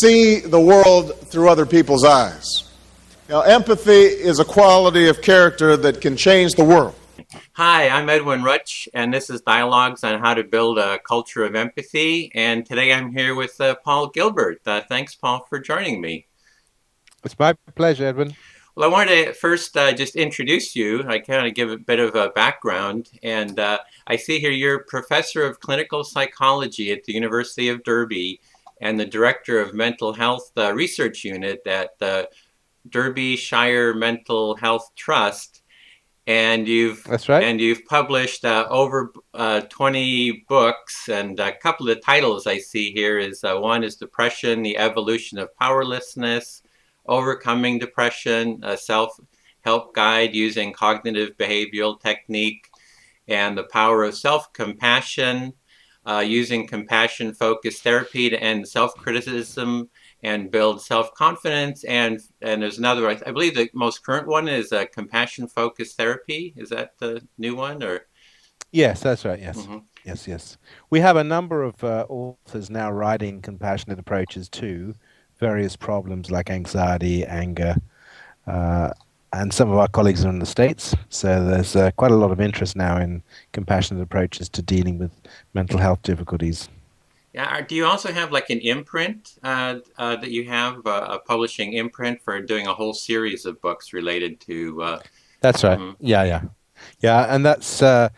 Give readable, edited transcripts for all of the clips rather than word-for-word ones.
see the world through other people's eyes. Now, empathy is a quality of character that can change the world. Hi, I'm Edwin Rutsch, and this is Dialogues on How to Build a Culture of Empathy. And today I'm here with Paul Gilbert. Thanks, Paul, for joining me. It's my pleasure, Edwin. Well, I wanted to first just introduce you. I kind of give a bit of a background. And I see here you're professor of clinical psychology at the University of Derby and the director of mental health research unit at the Derbyshire Mental Health Trust. And That's right. And you've published over 20 books, and a couple of titles I see here is one is Depression, the Evolution of Powerlessness, Overcoming Depression, a self-help guide using cognitive behavioral technique, and The Power of Self-Compassion, using compassion-focused therapy to end self-criticism and build self-confidence. And there's another, I believe the most current one is compassion-focused therapy. Is that the new one? Or Yes, that's right. Yes. Mm-hmm. Yes. We have a number of authors now writing compassionate approaches to various problems like anxiety, anger, and some of our colleagues are in the States. So there's quite a lot of interest now in compassionate approaches to dealing with mental health difficulties. Yeah. Do you also have like an imprint that you have, a publishing imprint for doing a whole series of books related to? That's right. Yeah. And that's so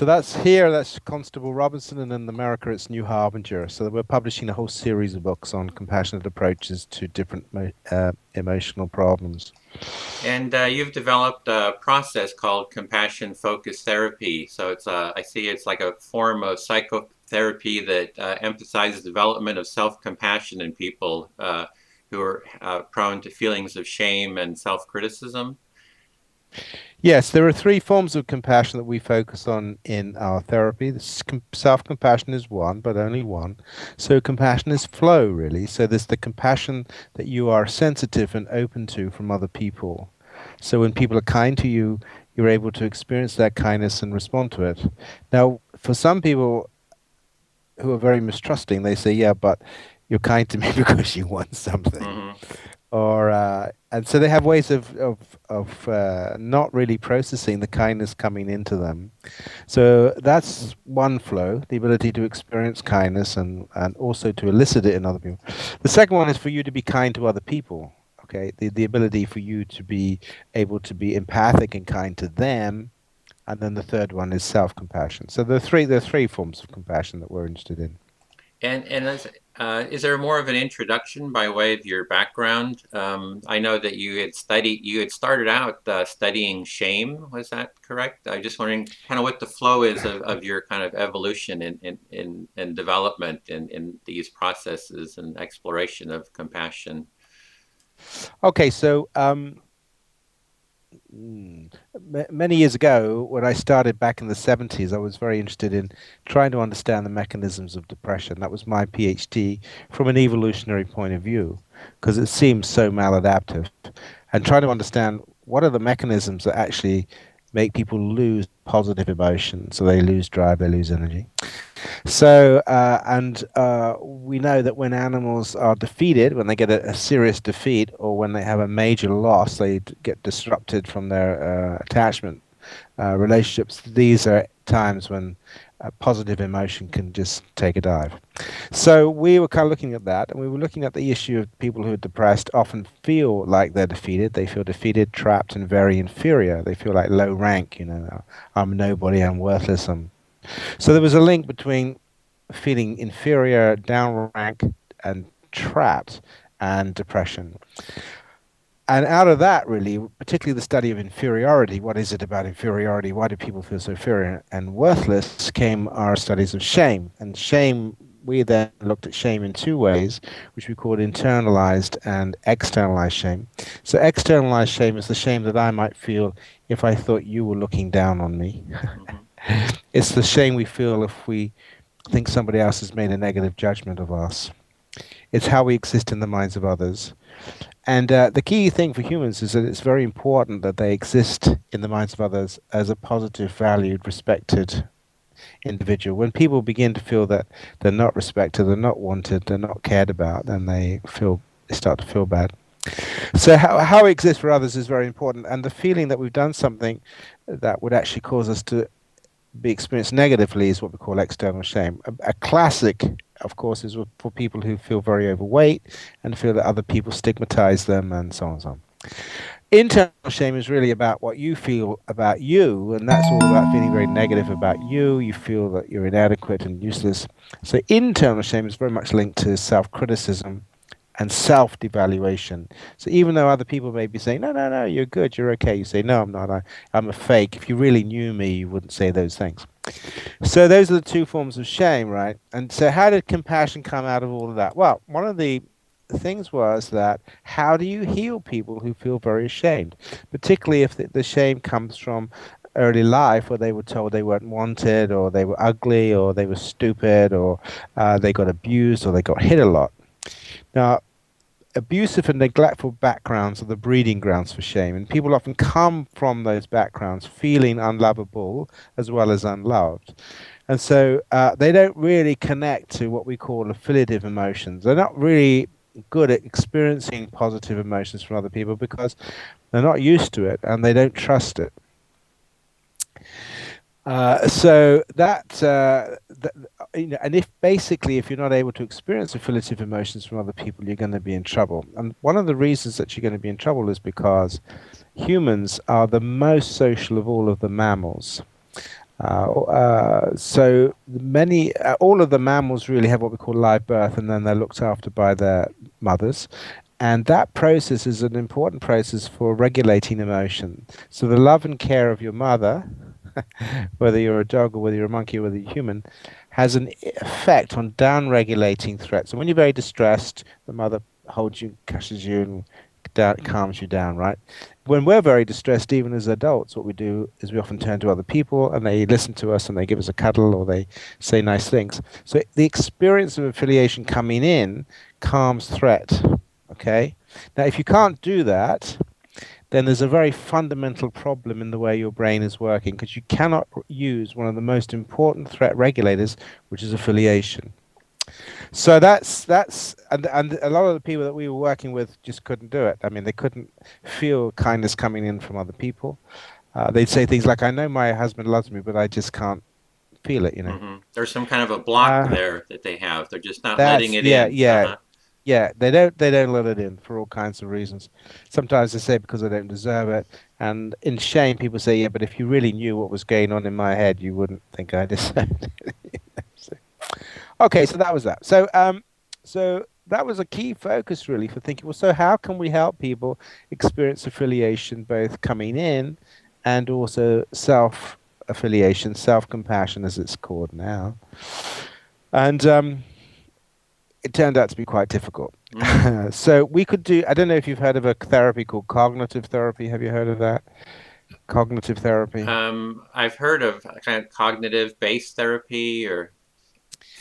that's here. That's Constable Robinson, and in America it's New Harbinger. So we're publishing a whole series of books on compassionate approaches to different emotional problems. And you've developed a process called compassion-focused therapy. So it's I see it's like a form of psychotherapy that emphasizes development of self-compassion in people who are prone to feelings of shame and self-criticism. Yes, there are three forms of compassion that we focus on in our therapy. Self-compassion is one, but only one. So compassion is flow, really. So there's the compassion that you are sensitive and open to from other people. So when people are kind to you, you're able to experience that kindness and respond to it. Now, for some people who are very mistrusting, they say, yeah, but you're kind to me because you want something. Mm-hmm. And so they have ways of not really processing the kindness coming into them. So that's one flow, the ability to experience kindness and also to elicit it in other people. The second one is for you to be kind to other people. Okay, the ability for you to be able to be empathic and kind to them. And then the third one is self-compassion. So there are three forms of compassion that we're interested in. And is there more of an introduction by way of your background? I know that you had started out studying shame. Was that correct? I'm just wondering kind of what the flow is of your kind of evolution in development in these processes and exploration of compassion. Okay, so many years ago, when I started back in the 70s, I was very interested in trying to understand the mechanisms of depression. That was my PhD from an evolutionary point of view, because it seems so maladaptive. And trying to understand what are the mechanisms that actually make people lose positive emotion. So they lose drive, they lose energy. So, we know that when animals are defeated, when they get a serious defeat, or when they have a major loss, they get disrupted from their attachment relationships. These are times when positive emotion can just take a dive. So we were kind of looking at that, and we were looking at the issue of people who are depressed often feel like they're defeated. They feel defeated, trapped, and very inferior. They feel like low rank, I'm nobody, I'm worthless, So there was a link between feeling inferior, down rank, and trapped, and depression. And out of that, really, particularly the study of inferiority, what is it about inferiority? Why do people feel so inferior and worthless? Came our studies of shame. And shame, we then looked at shame in two ways, which we called internalized and externalized shame. So externalized shame is the shame that I might feel if I thought you were looking down on me. It's the shame we feel if we think somebody else has made a negative judgment of us. It's how we exist in the minds of others. And the key thing for humans is that it's very important that they exist in the minds of others as a positive, valued, respected individual. When people begin to feel that they're not respected, they're not wanted, they're not cared about, then they start to feel bad. So how it exists for others is very important, and the feeling that we've done something that would actually cause us to be experienced negatively is what we call external shame. A classic, of course, is for people who feel very overweight and feel that other people stigmatize them and so on and so on. Internal shame is really about what you feel about you, and that's all about feeling very negative about you. You feel that you're inadequate and useless. So internal shame is very much linked to self-criticism and self-devaluation. So even though other people may be saying, no, no, no, you're good, you're okay, you say, no, I'm not, I'm a fake. If you really knew me, you wouldn't say those things. So those are the two forms of shame, right? And so how did compassion come out of all of that? Well, one of the things was that how do you heal people who feel very ashamed, particularly if the shame comes from early life where they were told they weren't wanted, or they were ugly, or they were stupid, or they got abused, or they got hit a lot. Now, abusive and neglectful backgrounds are the breeding grounds for shame, and people often come from those backgrounds feeling unlovable as well as unloved. And so they don't really connect to what we call affiliative emotions. They're not really good at experiencing positive emotions from other people because they're not used to it and they don't trust it. So that, and if you're not able to experience affiliative emotions from other people, you're going to be in trouble. And one of the reasons that you're going to be in trouble is because humans are the most social of all of the mammals. So all of the mammals really have what we call live birth, and then they're looked after by their mothers. And that process is an important process for regulating emotion. So the love and care of your mother, whether you're a dog or whether you're a monkey or whether you're human, has an effect on down-regulating threats. And when you're very distressed, the mother holds you, cushions you, and calms you down, right? When we're very distressed, even as adults, what we do is we often turn to other people and they listen to us and they give us a cuddle or they say nice things. So the experience of affiliation coming in calms threat, okay? Now, if you can't do that, then there's a very fundamental problem in the way your brain is working, because you cannot use one of the most important threat regulators, which is affiliation. So that's and a lot of the people that we were working with just couldn't do it. I mean, they couldn't feel kindness coming in from other people. They'd say things like, "I know my husband loves me, but I just can't feel it," you know. Mm-hmm. There's some kind of a block there that they have. They're just not That's letting it yeah, in. yeah. Uh-huh. Yeah, they don't let it in for all kinds of reasons. Sometimes they say because I don't deserve it, and in shame, people say, "Yeah, but if you really knew what was going on in my head, you wouldn't think I deserved it." Okay, so that was that. So that was a key focus really for thinking. Well, so how can we help people experience affiliation, both coming in, and also self-affiliation, self-compassion, as it's called now, and it turned out to be quite difficult. So we could do, I don't know if you've heard of a therapy called cognitive therapy. Have you heard of that? Cognitive therapy? I've heard of kind of cognitive-based therapy or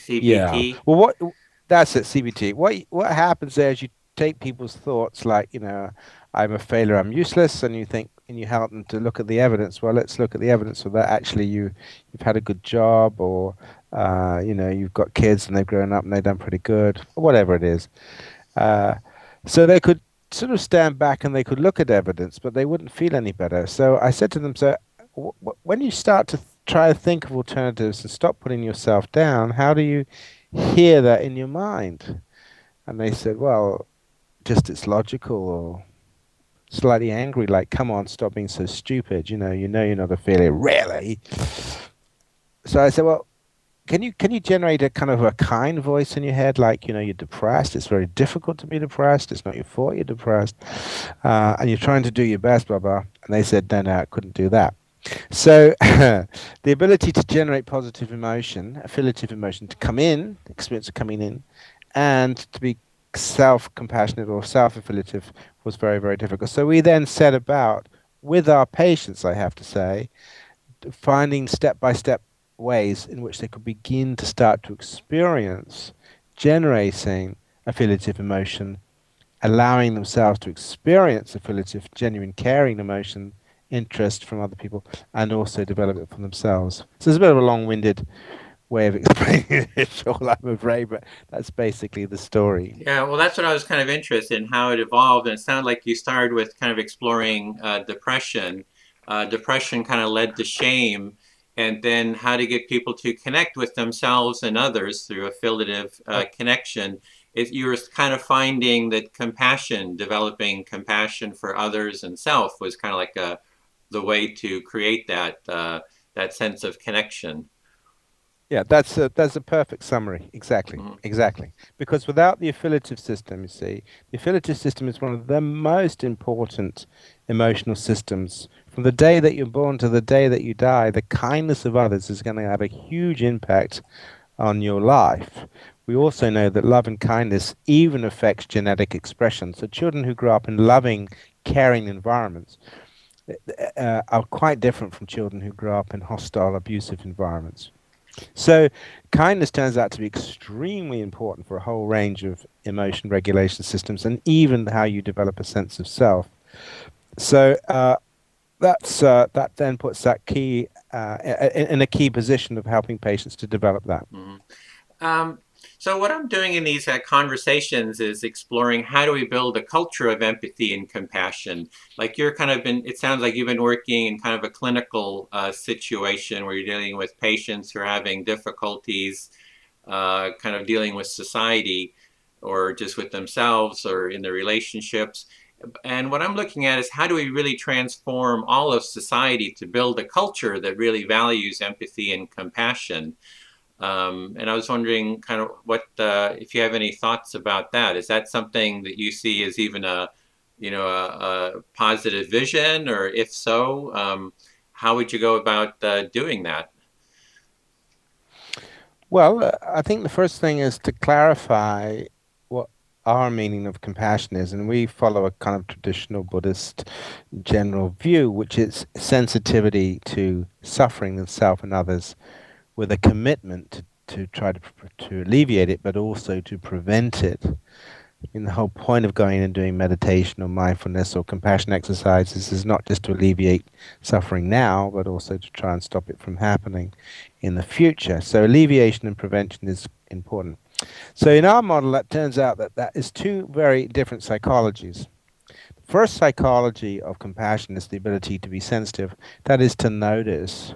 Yeah. CBT. Well, that's it, CBT. What happens there is you take people's thoughts like, I'm a failure, I'm useless, and you help them to look at the evidence. Well, let's look at the evidence for that. Actually, you've had a good job, or you've got kids and they've grown up and they've done pretty good, or whatever it is. So they could sort of stand back and they could look at evidence, but they wouldn't feel any better. So I said to them, so when you start to try to think of alternatives and stop putting yourself down, how do you hear that in your mind? And they said, well, just it's logical, or slightly angry, like, come on, stop being so stupid. You know you're not a failure, really. So I said, well, can you generate a kind of a kind voice in your head, like, you're depressed, it's very difficult to be depressed, it's not your fault you're depressed, and you're trying to do your best, blah, blah. And they said, no, I couldn't do that. So the ability to generate positive emotion, affiliative emotion, to come in, experience of coming in, and to be self-compassionate or self-affiliative was very, very difficult. So we then set about, with our patients, I have to say, finding step-by-step ways in which they could begin to start to experience generating affiliative emotion, allowing themselves to experience affiliative, genuine caring emotion interest from other people, and also develop it for themselves. So it's a bit of a long-winded way of explaining it all, I'm afraid, but that's basically the story. Yeah, well, that's what I was kind of interested in, how it evolved. And it sounded like you started with kind of exploring depression. Depression kind of led to shame, and then how to get people to connect with themselves and others through affiliative connection. You were kind of finding that compassion, developing compassion for others and self, was kind of like the way to create that sense of connection. Yeah, that's a perfect summary. Exactly, Mhm. exactly. Because without the affiliative system, you see, the affiliative system is one of the most important emotional systems. From the day that you're born to the day that you die, the kindness of others is going to have a huge impact on your life. We also know that love and kindness even affects genetic expression. So children who grow up in loving, caring environments are quite different from children who grow up in hostile, abusive environments. So kindness turns out to be extremely important for a whole range of emotion regulation systems and even how you develop a sense of self. So that then puts that key in a key position of helping patients to develop that. Mhm. Um, so what I'm doing in these conversations is exploring how do we build a culture of empathy and compassion. Like you're kind of it sounds like you've been working in kind of a clinical situation where you're dealing with patients who are having difficulties, kind of dealing with society or just with themselves or in their relationships. And what I'm looking at is how do we really transform all of society to build a culture that really values empathy and compassion? And I was wondering kind of if you have any thoughts about that. Is that something that you see as even a positive vision, or if so, how would you go about doing that? Well, I think the first thing is to clarify what our meaning of compassion is, and we follow a kind of traditional Buddhist general view, which is sensitivity to suffering in self and others, with a commitment to try to alleviate it, but also to prevent it. I mean, the whole point of going and doing meditation or mindfulness or compassion exercises is not just to alleviate suffering now, but also to try and stop it from happening in the future. So alleviation and prevention is important. So in our model, it turns out that that is two very different psychologies. The first psychology of compassion is the ability to be sensitive, that is to notice,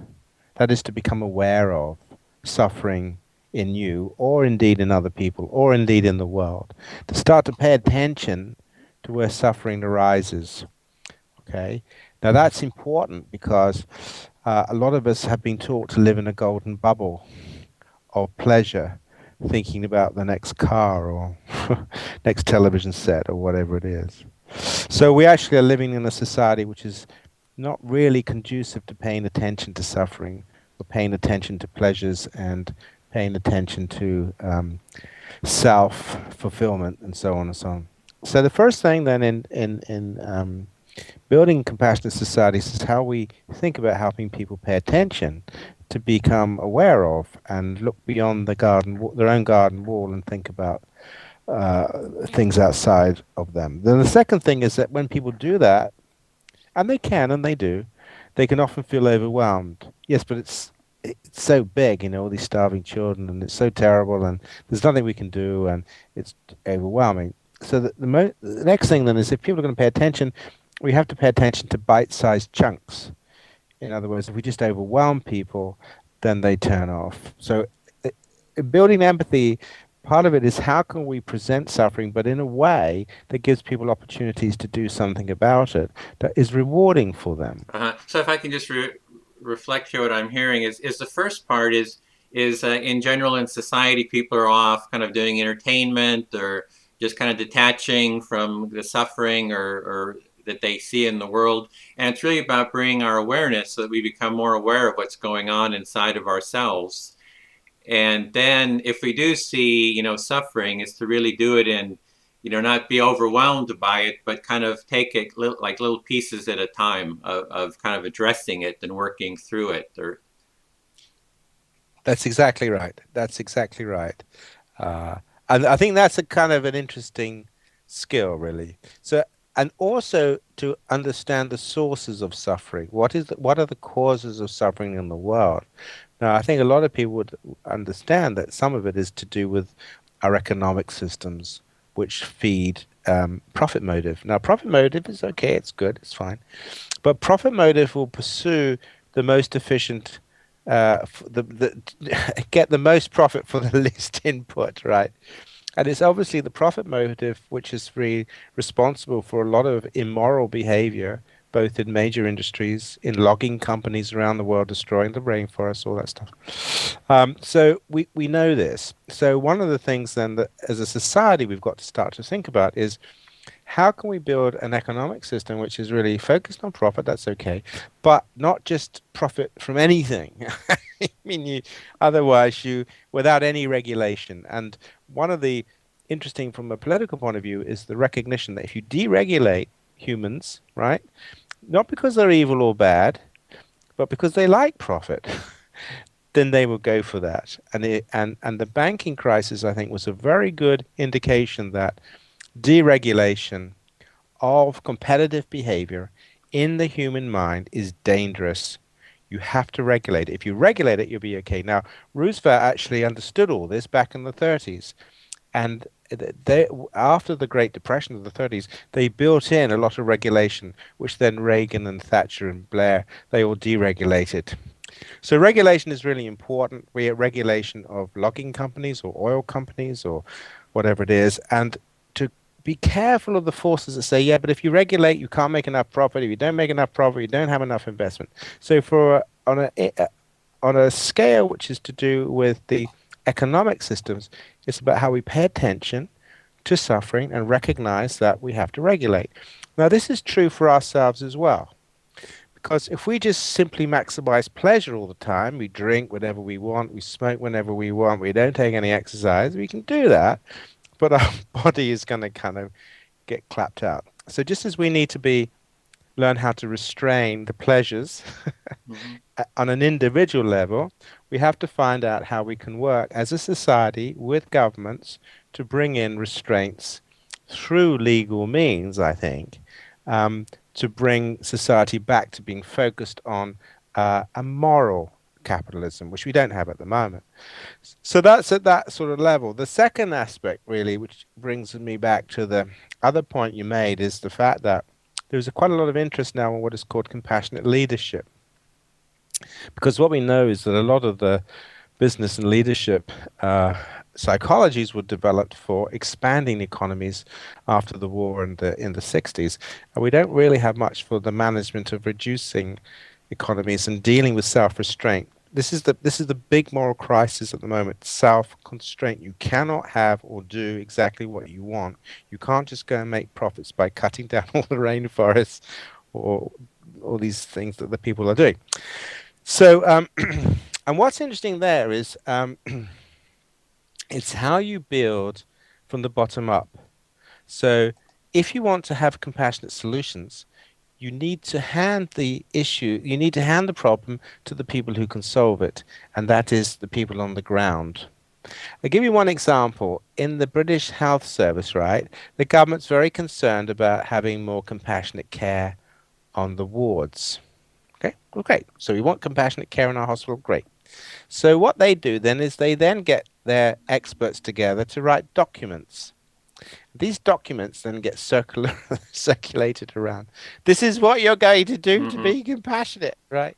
that is to become aware of suffering in you, or indeed in other people, or indeed in the world. To start to pay attention to where suffering arises. Okay? Now that's important because a lot of us have been taught to live in a golden bubble of pleasure, thinking about the next car or next television set or whatever it is. So we actually are living in a society which is not really conducive to paying attention to suffering, or paying attention to pleasures, and paying attention to self-fulfillment, and so on and so on. So the first thing then in building compassionate societies is how we think about helping people pay attention, to become aware of and look beyond their own garden wall, and think about things outside of them. Then the second thing is that when people do that, and they can, and they do, they can often feel overwhelmed. Yes, but it's so big, all these starving children, and it's so terrible, and there's nothing we can do, and it's overwhelming. So the next thing then is, if people are going to pay attention, we have to pay attention to bite-sized chunks. In other words, if we just overwhelm people, then they turn off. So building empathy, part of it is how can we present suffering, but in a way that gives people opportunities to do something about it that is rewarding for them. So if I can just reflect here, what I'm hearing is the first part is in general in society, people are off kind of doing entertainment or just kind of detaching from the suffering or that they see in the world. And it's really about bringing our awareness so that we become more aware of what's going on inside of ourselves. And then if we do see, suffering, is to really do it in, not be overwhelmed by it, but kind of take it like little pieces at a time of kind of addressing it and working through it. That's exactly right. That's exactly right. And I think that's a kind of an interesting skill, really. So and also to understand the sources of suffering. What are the causes of suffering in the world? Now, I think a lot of people would understand that some of it is to do with our economic systems, which feed profit motive. Now, profit motive is okay, it's good, it's fine, but profit motive will pursue the most efficient, get the most profit for the least input, right? And it's obviously the profit motive which is really responsible for a lot of immoral behavior, both in major industries, in logging companies around the world, destroying the rainforests, all that stuff. So we know this. So one of the things then that as a society we've got to start to think about is how can we build an economic system which is really focused on profit? That's okay, but not just profit from anything. I mean, otherwise you without any regulation. And one of the interesting from a political point of view is the recognition that if you deregulate humans, right, not because they're evil or bad, but because they like profit, then they will go for that. And the banking crisis, I think, was a very good indication that deregulation of competitive behavior in the human mind is dangerous. You have to regulate it. If you regulate it, you'll be okay. Now, Roosevelt actually understood all this back in the 30s. And after the Great Depression of the 30s, they built in a lot of regulation, which then Reagan and Thatcher and Blair, they all deregulated. So regulation is really important. We have regulation of logging companies or oil companies or whatever it is. And to be careful of the forces that say, yeah, but if you regulate, you can't make enough profit. If you don't make enough profit, you don't have enough investment. So on a scale which is to do with the economic systems, it's about how we pay attention to suffering and recognize that we have to regulate. Now, this is true for ourselves as well. Because if we just simply maximize pleasure all the time, we drink whenever we want, we smoke whenever we want, we don't take any exercise, we can do that, but our body is going to kind of get clapped out. So just as we need to learn how to restrain the pleasures on an individual level, we have to find out how we can work as a society with governments to bring in restraints through legal means, I think, to bring society back to being focused on a moral capitalism, which we don't have at the moment. So that's at that sort of level. The second aspect, really, which brings me back to the other point you made, is the fact that there's quite a lot of interest now in what is called compassionate leadership. Because what we know is that a lot of the business and leadership psychologies were developed for expanding economies after the war in the 60s. And we don't really have much for the management of reducing economies and dealing with self-restraint. This is the big moral crisis at the moment, self-constraint. You cannot have or do exactly what you want. You can't just go and make profits by cutting down all the rainforests or all these things that the people are doing. So, and what's interesting there is it's how you build from the bottom up. So if you want to have compassionate solutions, you need to hand the problem to the people who can solve it, and that is the people on the ground. I'll give you one example. In the British Health Service, right, the government's very concerned about having more compassionate care on the wards. Okay, well, great. So we want compassionate care in our hospital, great. So what they do then is they then get their experts together to write documents. These documents then get circulated around. This is what you're going to do to be compassionate, right?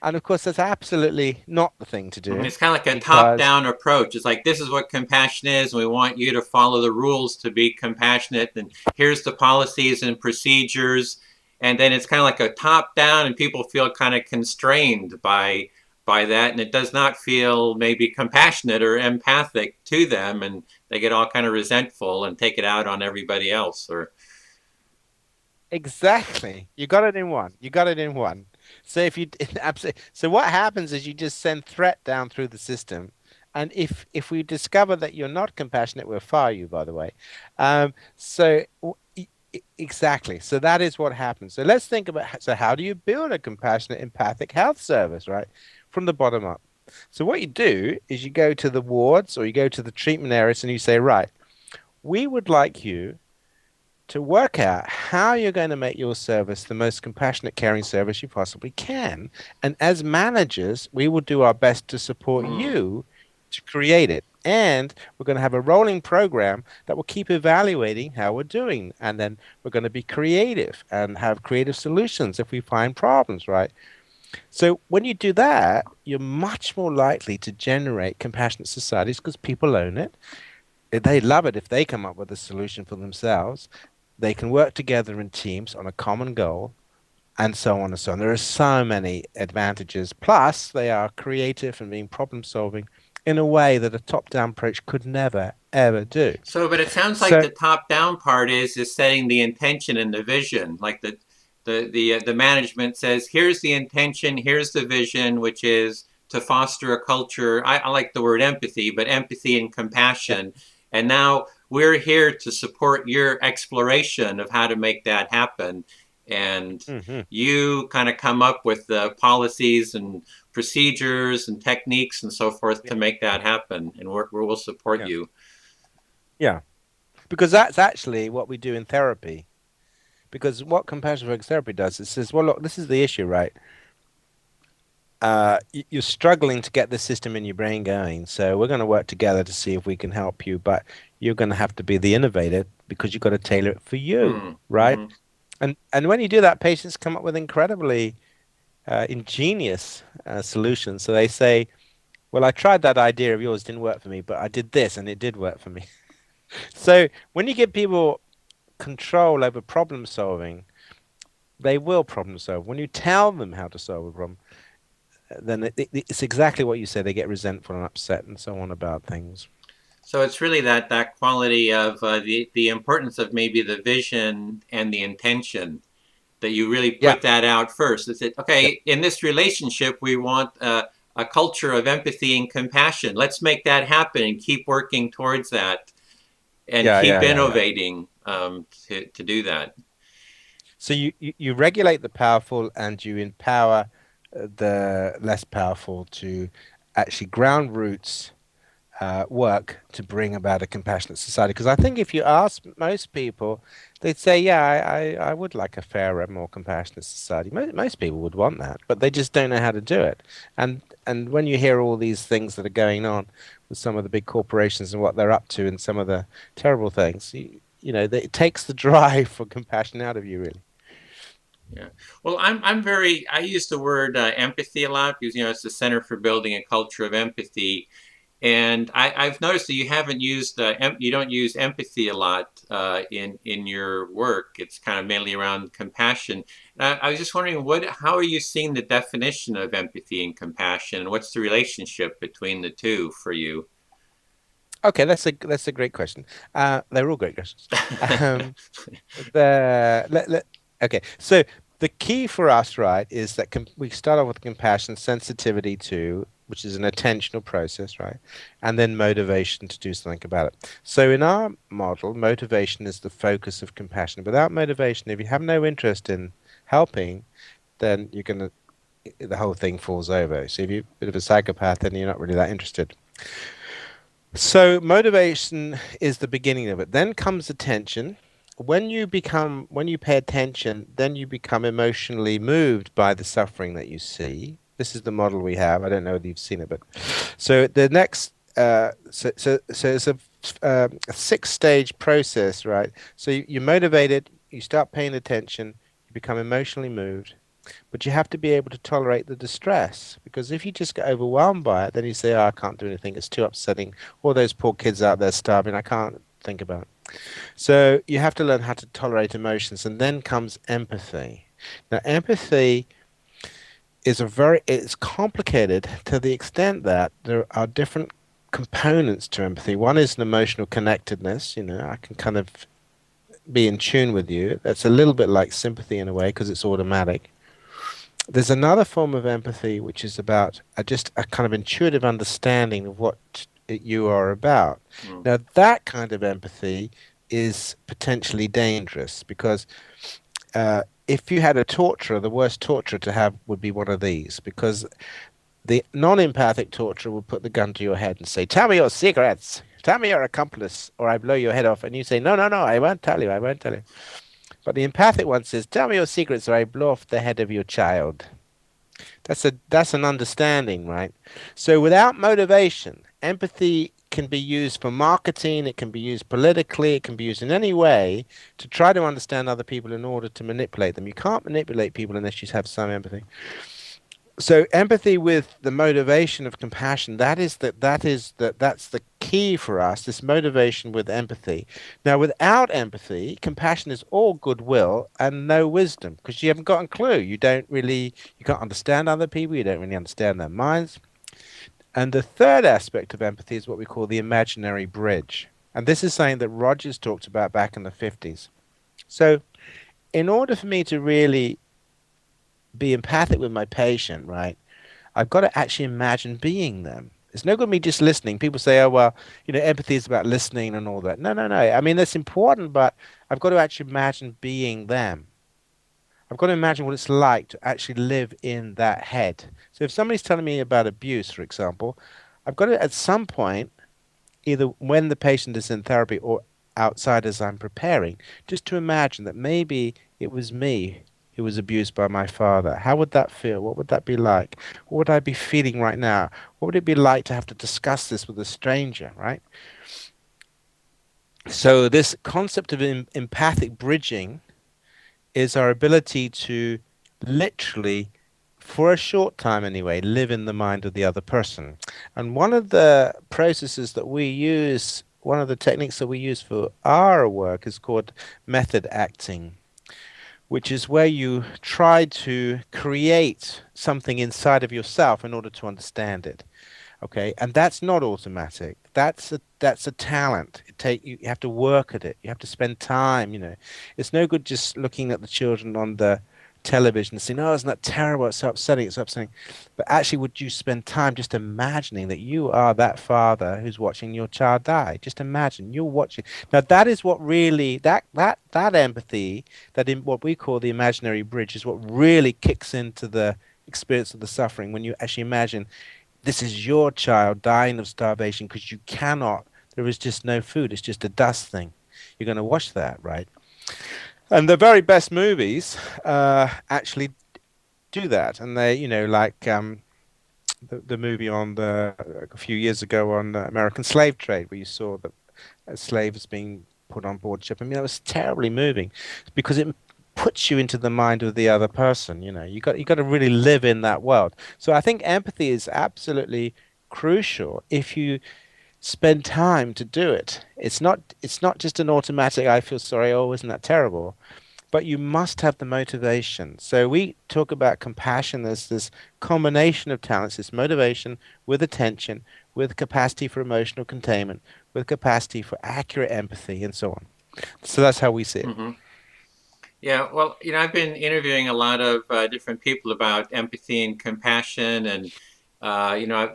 And of course, that's absolutely not the thing to do. It's kind of like a top-down approach. It's like, this is what compassion is, and we want you to follow the rules to be compassionate, and here's the policies and procedures. And then it's kind of like a top-down, and people feel kind of constrained by that, and it does not feel maybe compassionate or empathic to them, and they get all kind of resentful and take it out on everybody else. Or exactly, you got it in one. So so what happens is you just send threat down through the system, and if we discover that you're not compassionate, we'll fire you, by the way. Exactly. So that is what happens. So let's think about, so how do you build a compassionate, empathic health service, right? From the bottom up. So what you do is you go to the wards or you go to the treatment areas and you say, right, we would like you to work out how you're going to make your service the most compassionate, caring service you possibly can. And as managers, we will do our best to support you to create it. And we're going to have a rolling program that will keep evaluating how we're doing. And then we're going to be creative and have creative solutions if we find problems, right? So when you do that, you're much more likely to generate compassionate societies because people own it. They love it if they come up with a solution for themselves. They can work together in teams on a common goal, and so on and so on. There are so many advantages. Plus, they are creative and being problem solving in a way that a top-down approach could never, ever do. So, but it sounds like So, the top-down part is setting the intention and the vision. Like the management says, here's the intention, here's the vision, which is to foster a culture. I like the word empathy, but empathy and compassion. And now we're here to support your exploration of how to make that happen. And you kind of come up with the policies and procedures and techniques and so forth to make that happen. And we'll support you. Yeah, because that's actually what we do in therapy. Because what compassion focused therapy does, it says, well, look, this is the issue, right? You're struggling to get the system in your brain going, so we're going to work together to see if we can help you, but you're going to have to be the innovator because you've got to tailor it for you, right? And when you do that, patients come up with incredibly ingenious solutions. So they say, well, I tried that idea of yours, didn't work for me, but I did this and it did work for me. So when you give people control over problem solving, they will problem solve. When you tell them how to solve a problem, then it's exactly what you say. They get resentful and upset and so on about things. So it's really that quality of the importance of maybe the vision and the intention, that you really put that out first. Is it okay? In this relationship, we want a culture of empathy and compassion. Let's make that happen and keep working towards that, and keep innovating to do that. So you regulate the powerful and you empower the less powerful to actually ground roots work to bring about a compassionate society. Because I think if you ask most people, they'd say, yeah, I would like a fairer, more compassionate society. Most people would want that, but they just don't know how to do it. And when you hear all these things that are going on with some of the big corporations and what they're up to and some of the terrible things, you know, it takes the drive for compassion out of you, really. Yeah. Well, I use the word empathy a lot because, it's the Center for Building a Culture of Empathy. And I've noticed that you haven't used, you don't use empathy a lot in your work. It's kind of mainly around compassion. I was just wondering, how are you seeing the definition of empathy and compassion? And what's the relationship between the two for you? Okay, that's a great question. They're all great questions. Okay, so the key for us, right, is that we start off with compassion, sensitivity to, which is an attentional process, right, and then motivation to do something about it. So in our model, motivation is the focus of compassion. Without motivation, if you have no interest in helping, then the whole thing falls over. So if you're a bit of a psychopath, then you're not really that interested. So motivation is the beginning of it. Then comes attention. When you pay attention, then you become emotionally moved by the suffering that you see. This is the model we have. I don't know whether you've seen it, but so the next, so it's a 6-stage process, right? So you're motivated, you start paying attention, you become emotionally moved, but you have to be able to tolerate the distress, because if you just get overwhelmed by it, then you say, oh, I can't do anything. It's too upsetting. All those poor kids out there starving. I can't think about it. So you have to learn how to tolerate emotions, and then comes empathy. Now, empathy is it's complicated to the extent that there are different components to empathy. One is an emotional connectedness. I can kind of be in tune with you. That's a little bit like sympathy in a way because it's automatic. There's another form of empathy which is about just a kind of intuitive understanding of what you are about. Now, that kind of empathy is potentially dangerous because if you had a torturer, the worst torture to have would be one of these, because the non-empathic torturer will put the gun to your head and say, tell me your secrets, Tell me your accomplice, or I blow your head off. And you say, no, no, no, I won't tell you. I won't tell you. But the empathic one says, tell me your secrets, or I blow off the head of your child. That's an understanding, right? So without motivation, empathy can be used for marketing, it can be used politically, it can be used in any way to try to understand other people in order to manipulate them. You can't manipulate people unless you have some empathy. So empathy with the motivation of compassion, that's the key for us, this motivation with empathy. Now without empathy, compassion is all goodwill and no wisdom, because you haven't got a clue. You can't understand other people, you don't really understand their minds. And the third aspect of empathy is what we call the imaginary bridge. And this is something that Rogers talked about back in the 50s. So in order for me to really be empathic with my patient, right, I've got to actually imagine being them. It's no good me just listening. People say, oh, well, empathy is about listening and all that. No, no, no. I mean, that's important, but I've got to actually imagine being them. I've got to imagine what it's like to actually live in that head. So if somebody's telling me about abuse, for example, I've got to, at some point, either when the patient is in therapy or outside as I'm preparing, just to imagine that maybe it was me who was abused by my father. How would that feel? What would that be like? What would I be feeling right now? What would it be like to have to discuss this with a stranger, right? So this concept of empathic bridging is our ability to literally, for a short time anyway, live in the mind of the other person. And one of the processes that we use, one of the techniques that we use for our work is called method acting, which is where you try to create something inside of yourself in order to understand it. Okay, and that's not automatic. That's a talent. You have to work at it. You have to spend time. It's no good just looking at the children on the television and saying, "Oh, isn't that terrible? It's so upsetting. It's so upsetting." But actually, would you spend time just imagining that you are that father who's watching your child die? Just imagine you're watching. Now, that is what really that empathy, that in what we call the imaginary bridge, is what really kicks into the experience of the suffering when you actually imagine this is your child dying of starvation because you cannot, there is just no food. It's just a dust thing. You're going to watch that, right? And the very best movies actually do that. And they, like the movie a few years ago on the American slave trade, where you saw that slaves being put on board ship. I mean, that was terribly moving because it puts you into the mind of the other person. You got to really live in that world. So I think empathy is absolutely crucial if you spend time to do it. It's not just an automatic I feel sorry, oh, isn't that terrible? But you must have the motivation. So we talk about compassion as this combination of talents, this motivation with attention, with capacity for emotional containment, with capacity for accurate empathy, and so on. So that's how we see it. Mm-hmm. Yeah, well, I've been interviewing a lot of different people about empathy and compassion. And,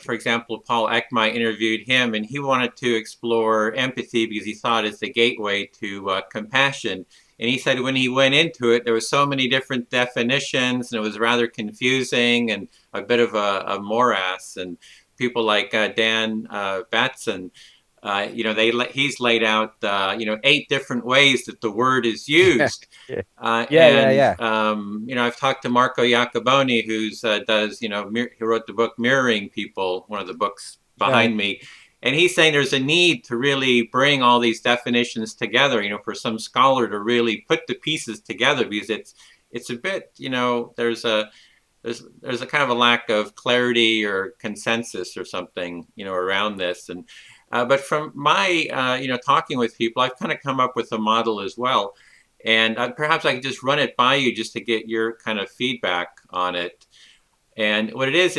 for example, Paul Ekman interviewed him, and he wanted to explore empathy because he thought it's the gateway to compassion. And he said when he went into it, there were so many different definitions, and it was rather confusing and a bit of a morass. And people like Dan Batson, he's laid out, 8 different ways that the word is used. Yeah, And yeah. I've talked to Marco Iacoboni, who's does, he wrote the book Mirroring People, one of the books behind me. And he's saying there's a need to really bring all these definitions together, for some scholar to really put the pieces together, because it's a bit, there's a kind of a lack of clarity or consensus or something, around this. And but from my, talking with people, I've kind of come up with a model as well. And perhaps I could just run it by you just to get your kind of feedback on it. And what it is,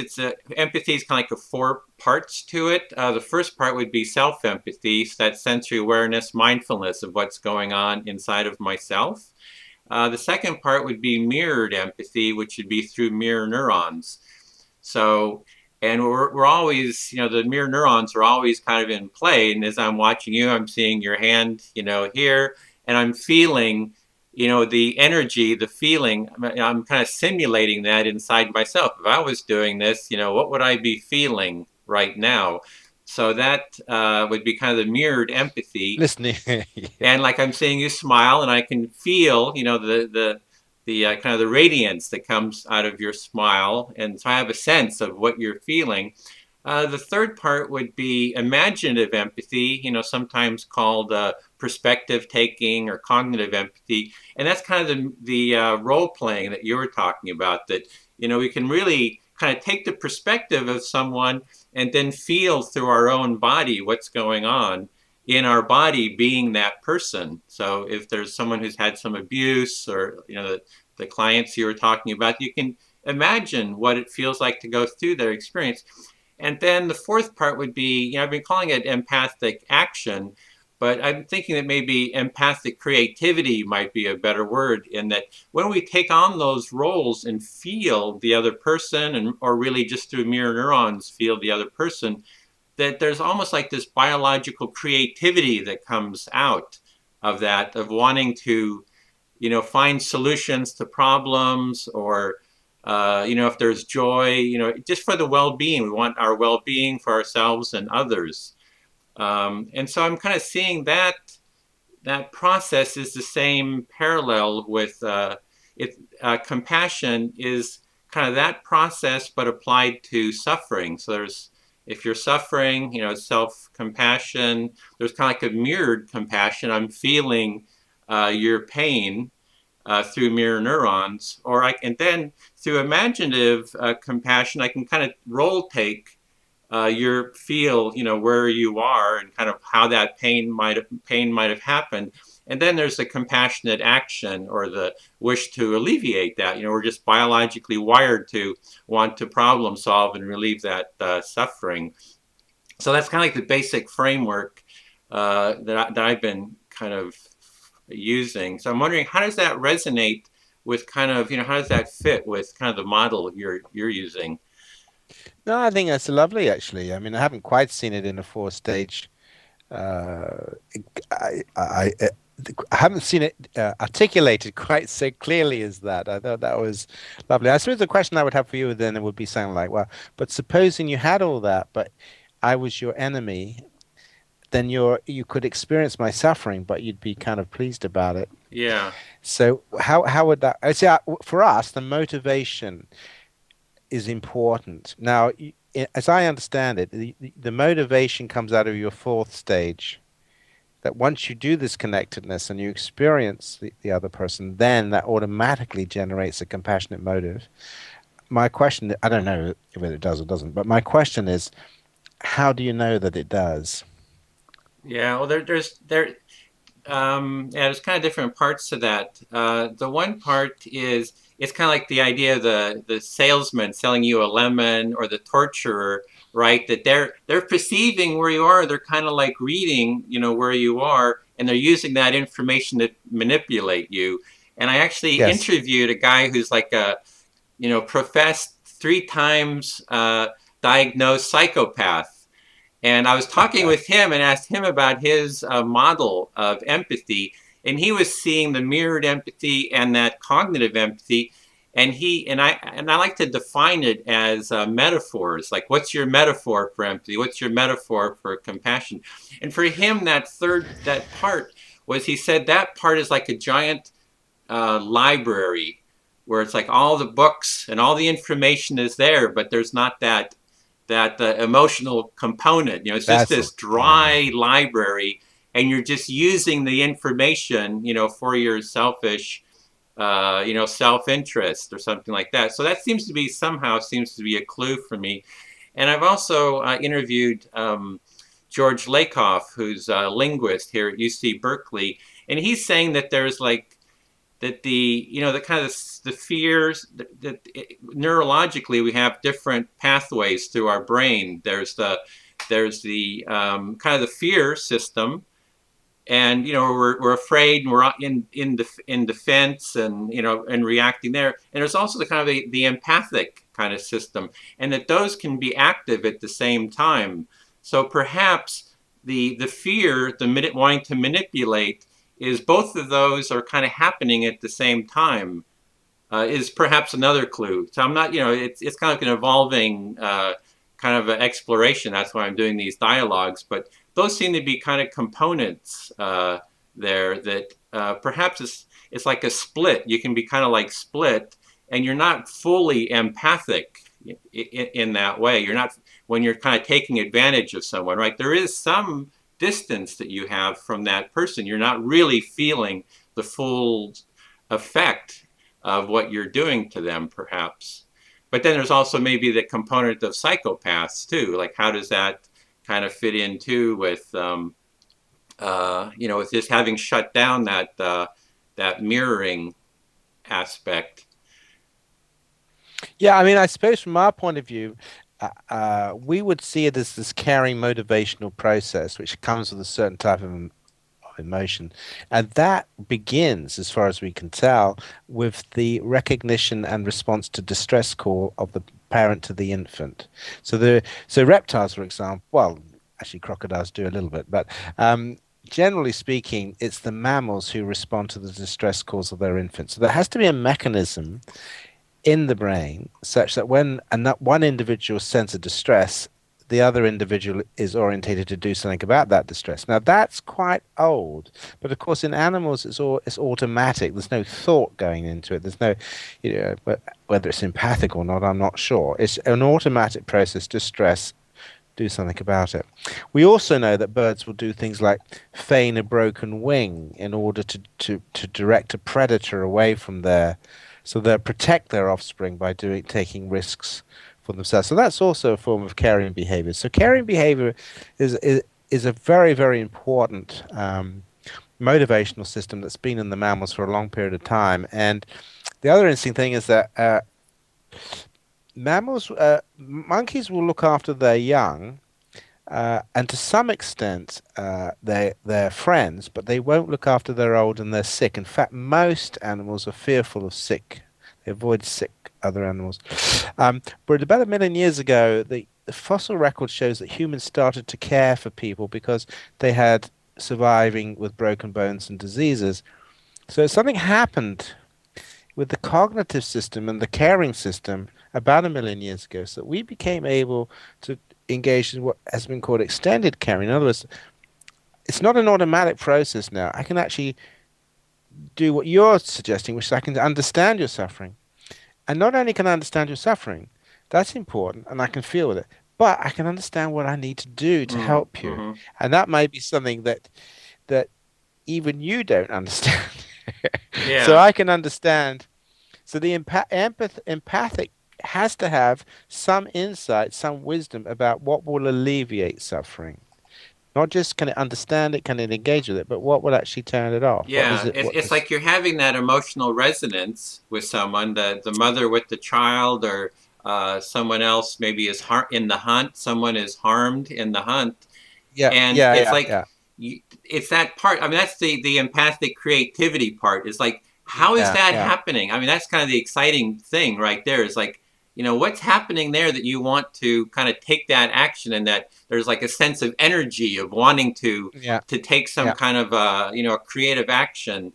empathy is kind of like 4 parts to it. The first part would be self-empathy, so that sensory awareness, mindfulness of what's going on inside of myself. The second part would be mirrored empathy, which would be through mirror neurons. So, and we're always, the mirror neurons are always kind of in play. And as I'm watching you, I'm seeing your hand, here, and I'm feeling, the energy, the feeling. I'm kind of simulating that inside myself. If I was doing this, what would I be feeling right now? So that would be kind of the mirrored empathy. Listening. Yeah. And like I'm seeing you smile, and I can feel, the kind of the radiance that comes out of your smile, and so I have a sense of what you're feeling. The third part would be imaginative empathy, sometimes called perspective taking or cognitive empathy, and that's kind of the role playing that you were talking about. That we can really kind of take the perspective of someone and then feel through our own body what's going on in our body being that person. So if there's someone who's had some abuse, or the clients you were talking about, you can imagine what it feels like to go through their experience. And then the fourth part would be, I've been calling it empathic action, but I'm thinking that maybe empathic creativity might be a better word, in that when we take on those roles and feel the other person, or really just through mirror neurons feel the other person, that there's almost like this biological creativity that comes out of that, of wanting to, find solutions to problems, or, if there's joy, just for the well-being. We want our well-being for ourselves and others. And so I'm kind of seeing that process is the same parallel with compassion is kind of that process, but applied to suffering. So if you're suffering, self-compassion. There's kind of like a mirrored compassion. I'm feeling your pain through mirror neurons, and then through imaginative compassion, I can kind of role take your feel, where you are and kind of how that pain might have happened. And then there's the compassionate action, or the wish to alleviate that. We're just biologically wired to want to problem solve and relieve that suffering. So that's kind of like the basic framework that I've been kind of using. So I'm wondering, how does that resonate with kind of, how does that fit with kind of the model you're using? No, I think that's lovely, actually. I mean, I haven't quite seen it in a four-stage. Uh, I haven't seen it articulated quite so clearly as that. I thought that was lovely. I suppose the question I would have for you then would be something like, well, but supposing you had all that, but I was your enemy, then you could experience my suffering, but you'd be kind of pleased about it. Yeah. So how would that? I see. For us, the motivation is important. Now, as I understand it, the motivation comes out of your fourth stage. That once you do this connectedness and you experience the other person, then that automatically generates a compassionate motive. My question, I don't know whether it does or doesn't, but my question is, how do you know that it does? Yeah. Well, there's kind of different parts to that. The one part is, it's kind of like the idea of the salesman selling you a lemon, or the torturer, right? That they're perceiving where you are. They're kind of like reading, where you are, and they're using that information to manipulate you. And I actually Yes. interviewed a guy who's like a, professed 3 times diagnosed psychopath. And I was talking with him and asked him about his model of empathy. And he was seeing the mirrored empathy and that cognitive empathy. And I like to define it as metaphors. Like, what's your metaphor for empathy? What's your metaphor for compassion? And for him, that part was, he said that part is like a giant library, where it's like all the books and all the information is there, but there's not that emotional component. It's just That's this it. Yeah. dry library, and you're just using the information, for your selfish, self-interest or something like that. So that seems to be a clue for me. And I've also interviewed George Lakoff, who's a linguist here at UC Berkeley, and he's saying that there's like that the kind of the fears that neurologically we have different pathways through our brain. There's the kind of the fear system, and we're afraid, and we're in defense, and and reacting there. And there's also the kind of the empathic kind of system, and that those can be active at the same time. So perhaps the fear, the wanting to manipulate, is both of those are kind of happening at the same time. Is perhaps another clue. So I'm not, it's kind of like an evolving kind of an exploration. That's why I'm doing these dialogues. But those seem to be kind of components there that perhaps it's like a split. You can be kind of like split, and you're not fully empathic in that way. You're not, when you're kind of taking advantage of someone, right? There is some distance that you have from that person. You're not really feeling the full effect of what you're doing to them, perhaps. But then there's also maybe the component of psychopaths too. Like, how does that kind of fit in too with, with just having shut down that mirroring aspect? Yeah, I mean, I suppose from our point of view, we would see it as this caring motivational process, which comes with a certain type of emotion. And that begins, as far as we can tell, with the recognition and response to distress call of the parent to the infant. So reptiles, for example, well, actually crocodiles do a little bit, but generally speaking, it's the mammals who respond to the distress calls of their infants. So there has to be a mechanism in the brain such that when one individual senses a distress, the other individual is orientated to do something about that distress. Now that's quite old, but of course in animals it's automatic. There's no thought going into it. There's no, whether it's empathic or not, I'm not sure. It's an automatic process. Distress, do something about it. We also know that birds will do things like feign a broken wing in order to direct a predator away from there. So they'll protect their offspring by taking risks for themselves. So that's also a form of caring behavior. So caring behavior is a very, very important motivational system that's been in the mammals for a long period of time. And the other interesting thing is that monkeys will look after their young, and to some extent they're friends, but they won't look after their old and their sick. In fact, most animals are fearful of sick. They avoid sick other animals. But about 1 million years ago, the fossil record shows that humans started to care for people because they had surviving with broken bones and diseases. So something happened with the cognitive system and the caring system about 1 million years ago, so that we became able to engage in what has been called extended caring. In other words, it's not an automatic process now. I can actually do what you're suggesting, which is I can understand your suffering. And not only can I understand your suffering, that's important, and I can feel with it, but I can understand what I need to do to help you. Mm-hmm. And that may be something that even you don't understand. Yeah. So I can understand. So the empathic has to have some insight, some wisdom about what will alleviate suffering. Not just can it understand it, can it engage with it, but what will actually turn it off? What does Yeah, it? it's like you're having that emotional resonance with someone, the mother with the child, or someone else maybe is in the hunt, someone is harmed in the hunt. Yeah, And yeah, it's yeah, like, yeah, it's that part. I mean, that's the empathic creativity part. Is like, how is yeah, that yeah, happening? I mean, that's kind of the exciting thing right there. Is like, what's happening there that you want to kind of take that action, and that there's like a sense of energy of wanting to yeah, take some yeah, kind of creative action.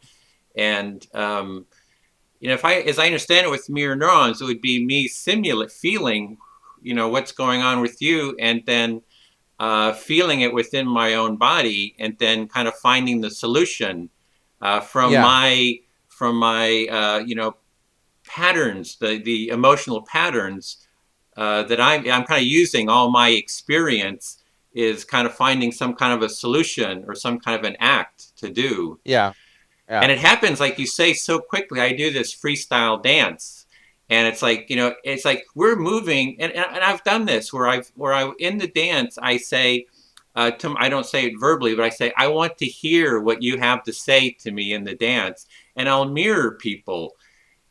And if as I understand it with mirror neurons, it would be me feeling, what's going on with you, and then feeling it within my own body, and then kind of finding the solution from yeah, my patterns, the emotional patterns that I'm kind of using. All my experience is kind of finding some kind of a solution or some kind of an act to do. yeah, yeah, And it happens, like you say, so quickly. I do this freestyle dance, and it's like, it's like we're moving, and I've done this where I in the dance I say, I don't say it verbally, but I say, I want to hear what you have to say to me in the dance, and I'll mirror people,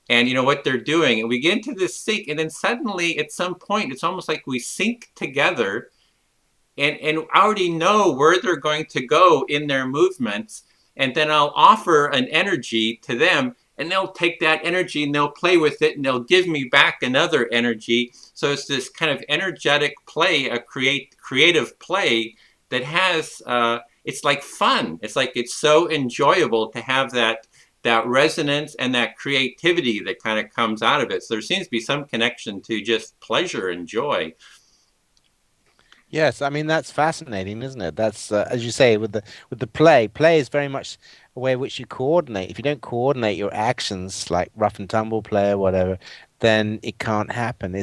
and what they're doing, and we get into this sync, and then suddenly at some point it's almost like we sync together, and I already know where they're going to go in their movements, and then I'll offer an energy to them, and they'll take that energy and they'll play with it, and they'll give me back another energy. So it's this kind of energetic play, a creative play that has it's like fun. It's like it's so enjoyable to have that resonance and that creativity that kind of comes out of it. So there seems to be some connection to just pleasure and joy. Yes, I mean that's fascinating, isn't it? That's as you say with the play. Play is very much a way in which you coordinate. If you don't coordinate your actions, like rough and tumble play or whatever, then it can't happen.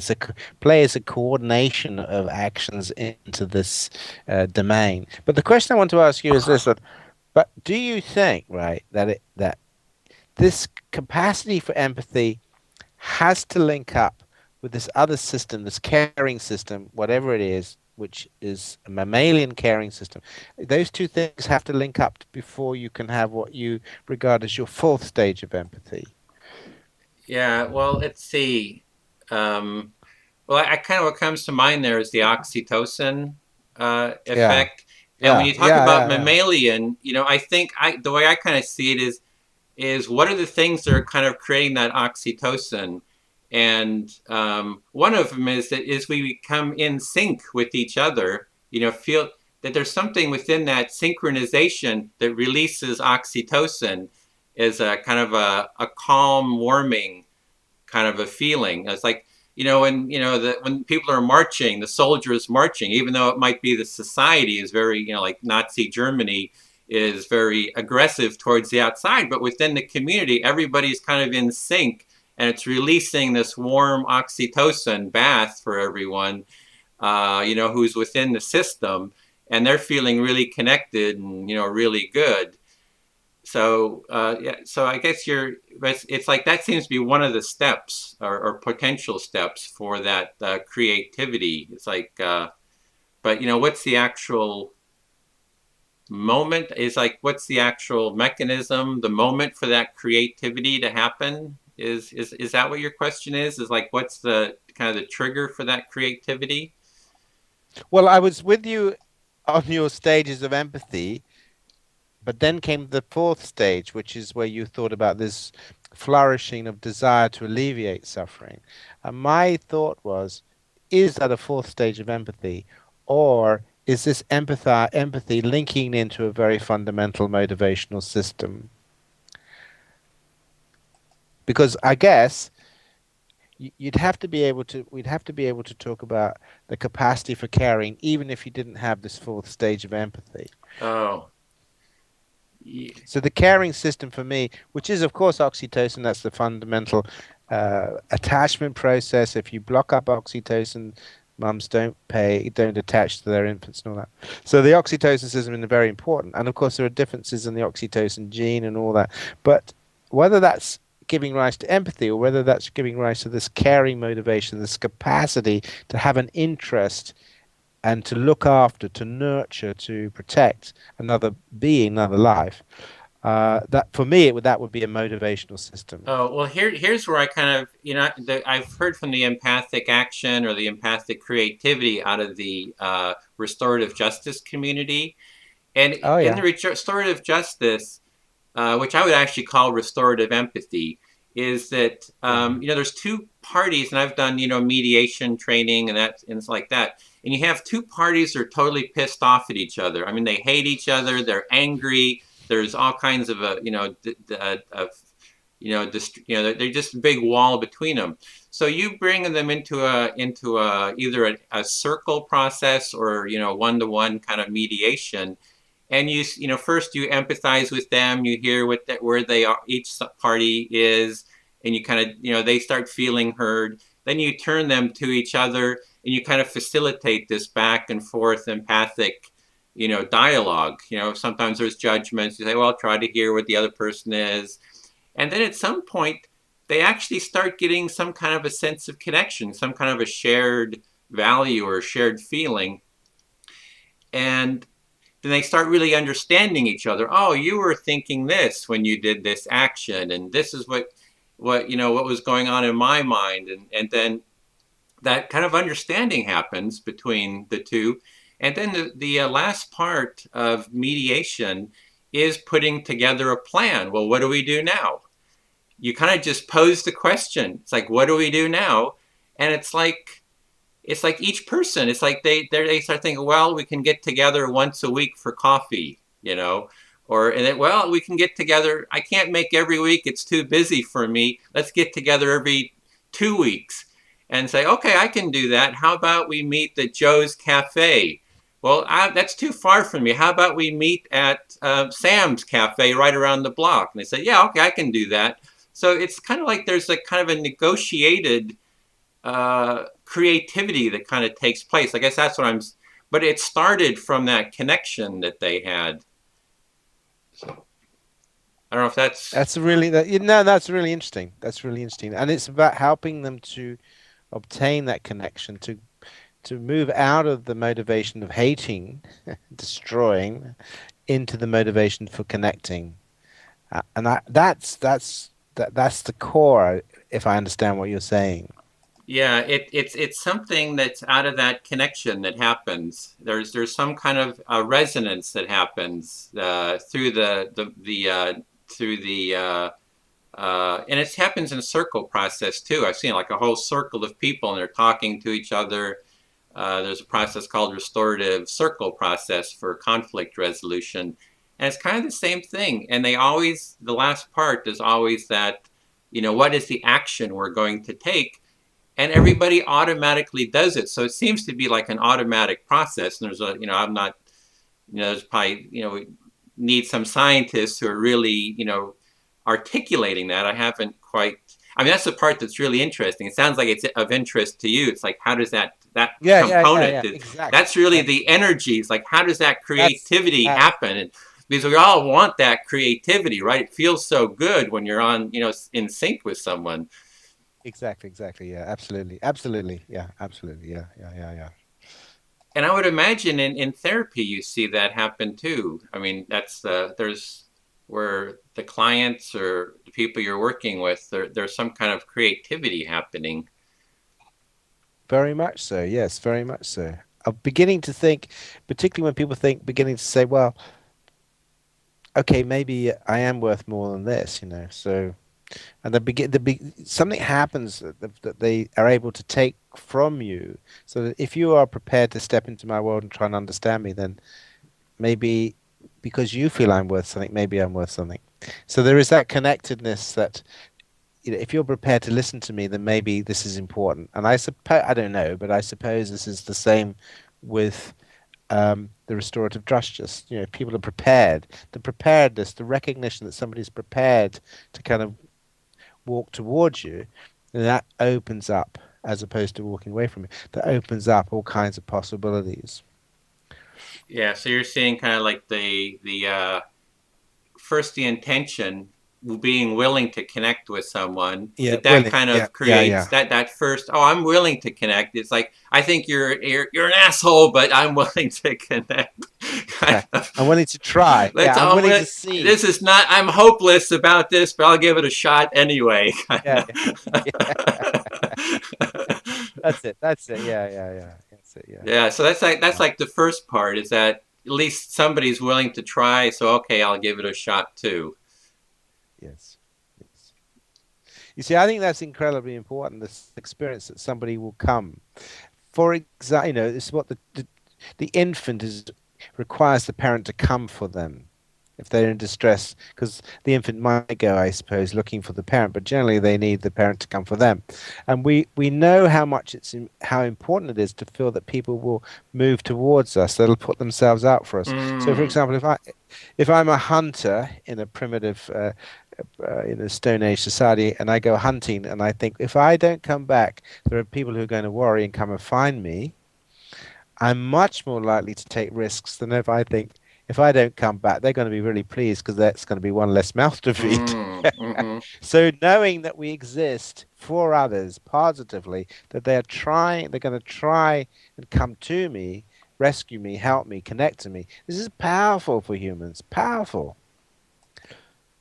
Play is a coordination of actions into this domain. But the question I want to ask you is this: but do you think, right, that this capacity for empathy has to link up with this other system, this caring system, whatever it is, which is a mammalian caring system? Those two things have to link up before you can have what you regard as your fourth stage of empathy. Yeah, well, let's see. Um, well, I kind of what comes to mind there is the oxytocin Yeah, effect. And when yeah, you talk yeah, about yeah, yeah. mammalian, I think the way I kind of see it is what are the things that are kind of creating that oxytocin? And one of them is we become in sync with each other. Feel that there's something within that synchronization that releases oxytocin is a kind of a calm, warming kind of a feeling. It's like when people are marching, the soldiers marching, even though it might be the society is very like Nazi Germany is very aggressive towards the outside, but within the community, everybody's kind of in sync, and it's releasing this warm oxytocin bath for everyone, who's within the system, and they're feeling really connected and really good. So yeah, so I guess it's like that seems to be one of the steps or potential steps for that creativity. It's like, but what's the actual moment? Is like, what's the actual mechanism, the moment for that creativity to happen? Is that what your question is? Is like, what's the kind of the trigger for that creativity? Well, I was with you on your stages of empathy, but then came the fourth stage, which is where you thought about this flourishing of desire to alleviate suffering. And my thought was, is that a fourth stage of empathy? Or is this empathy linking into a very fundamental motivational system? Because I guess you'd have to be able to, we'd have to be able to talk about the capacity for caring, even if you didn't have this fourth stage of empathy. Oh, yeah. So the caring system for me, which is of course oxytocin, that's the fundamental attachment process. If you block up oxytocin, mums don't attach to their infants and all that. So the oxytocin system is very important, and of course there are differences in the oxytocin gene and all that. But whether that's giving rise to empathy or whether that's giving rise to this caring motivation, this capacity to have an interest and to look after, to nurture, to protect another being, another life. That for me, that would be a motivational system. Oh, well, here's where I kind of, I've heard from the empathic action or the empathic creativity out of the restorative justice community. And Oh in the yeah. restorative justice, which I would actually call restorative empathy, is that, Yeah. there's two parties, and I've done, mediation training and it's like that. And you have two parties that are totally pissed off at each other. I mean, they hate each other, they're angry, there's all kinds of, they're just a big wall between them. So you bring them into either a circle process or one-to-one kind of mediation, and first you empathize with them, you hear where they are, each party is, and you kind of they start feeling heard. Then you turn them to each other, and you kind of facilitate this back and forth empathic dialogue. Sometimes there's judgments. You say, well, try to hear what the other person is, and then at some point, they actually start getting some kind of a sense of connection, some kind of a shared value or shared feeling. And then they start really understanding each other. Oh, you were thinking this when you did this action, and this is what was going on in my mind. And then that kind of understanding happens between the two. And then the last part of mediation is putting together a plan. Well, what do we do now? You kind of just pose the question. It's like, what do we do now? And it's like each person. It's like they start thinking, well, we can get together once a week for coffee, or and then, well, we can get together. I can't make every week; it's too busy for me. Let's get together every 2 weeks. and say, okay, I can do that. How about we meet at Joe's Cafe? Well, that's too far from me. How about we meet at Sam's Cafe right around the block? And they say, yeah, okay, I can do that. So it's kind of like there's a kind of a negotiated creativity that kind of takes place. I guess that's what I'm. But it started from that connection that they had. So I don't know if that's. That's really that. No, that's really interesting. That's really interesting, and it's about helping them to obtain that connection, to move out of the motivation of hating, destroying, into the motivation for connecting. And that's the core, if I understand what you're saying. Yeah, it's something that's out of that connection that happens. There's some kind of resonance that happens through and it happens in a circle process too. I've seen like a whole circle of people and they're talking to each other. There's a process called restorative circle process for conflict resolution, and it's kind of the same thing. And the last part is always that, what is the action we're going to take? And everybody automatically does it. So it seems to be like an automatic process. And I'm not, there's probably, we need some scientists who are really, articulating that. I haven't quite. I mean, that's the part that's really interesting. It sounds like it's of interest to you. It's like, how does that component? Exactly. That's really the energy. It's like, how does that creativity that's happen? And because we all want that creativity, right? It feels so good when you're on, in sync with someone. Exactly. Yeah. Absolutely. Yeah. Absolutely. Yeah. And I would imagine in therapy you see that happen too. I mean, that's there's where the clients or the people you're working with, there's some kind of creativity happening. Very much so. Yes. Very much so. I'm beginning to think, particularly when people beginning to say, well, okay, maybe I am worth more than this, So, and something happens that they are able to take from you. So that if you are prepared to step into my world and try and understand me, then maybe because you feel I'm worth something, maybe I'm worth something. So there is that connectedness that, if you're prepared to listen to me, then maybe this is important. And I don't know, but I suppose this is the same with the restorative justice. People are prepared. The preparedness, the recognition that somebody's prepared to kind of walk towards you, and that opens up, as opposed to walking away from it, that opens up all kinds of possibilities. Yeah, so you're seeing kind of like the first the intention, being willing to connect with someone, Yeah, that kind of creates yeah. that first, oh, I'm willing to connect. It's like, I think you're an asshole, but I'm willing to connect. Kind of. I'm willing to try. Let's I'm willing to see. This is not, I'm hopeless about this, but I'll give it a shot anyway. Yeah. That's it. Yeah. That's it. Yeah. Yeah, so that's like the first part, is that at least somebody's willing to try, so okay, I'll give it a shot too. Yes. You see, I think that's incredibly important. This experience that somebody will come. For example, it's what the infant requires the parent to come for them if they're in distress, because the infant might go, I suppose, looking for the parent, but generally they need the parent to come for them. And we know how important it is to feel that people will move towards us. They'll put themselves out for us. So, for example, if I'm a hunter in a primitive in a Stone Age society, and I go hunting, and I think, if I don't come back, there are people who are going to worry and come and find me. I'm much more likely to take risks than if I think, if I don't come back, they're going to be really pleased because that's going to be one less mouth to feed. So knowing that we exist for others positively, that they're going to try and come to me, rescue me, help me, connect to me. This is powerful for humans. Powerful.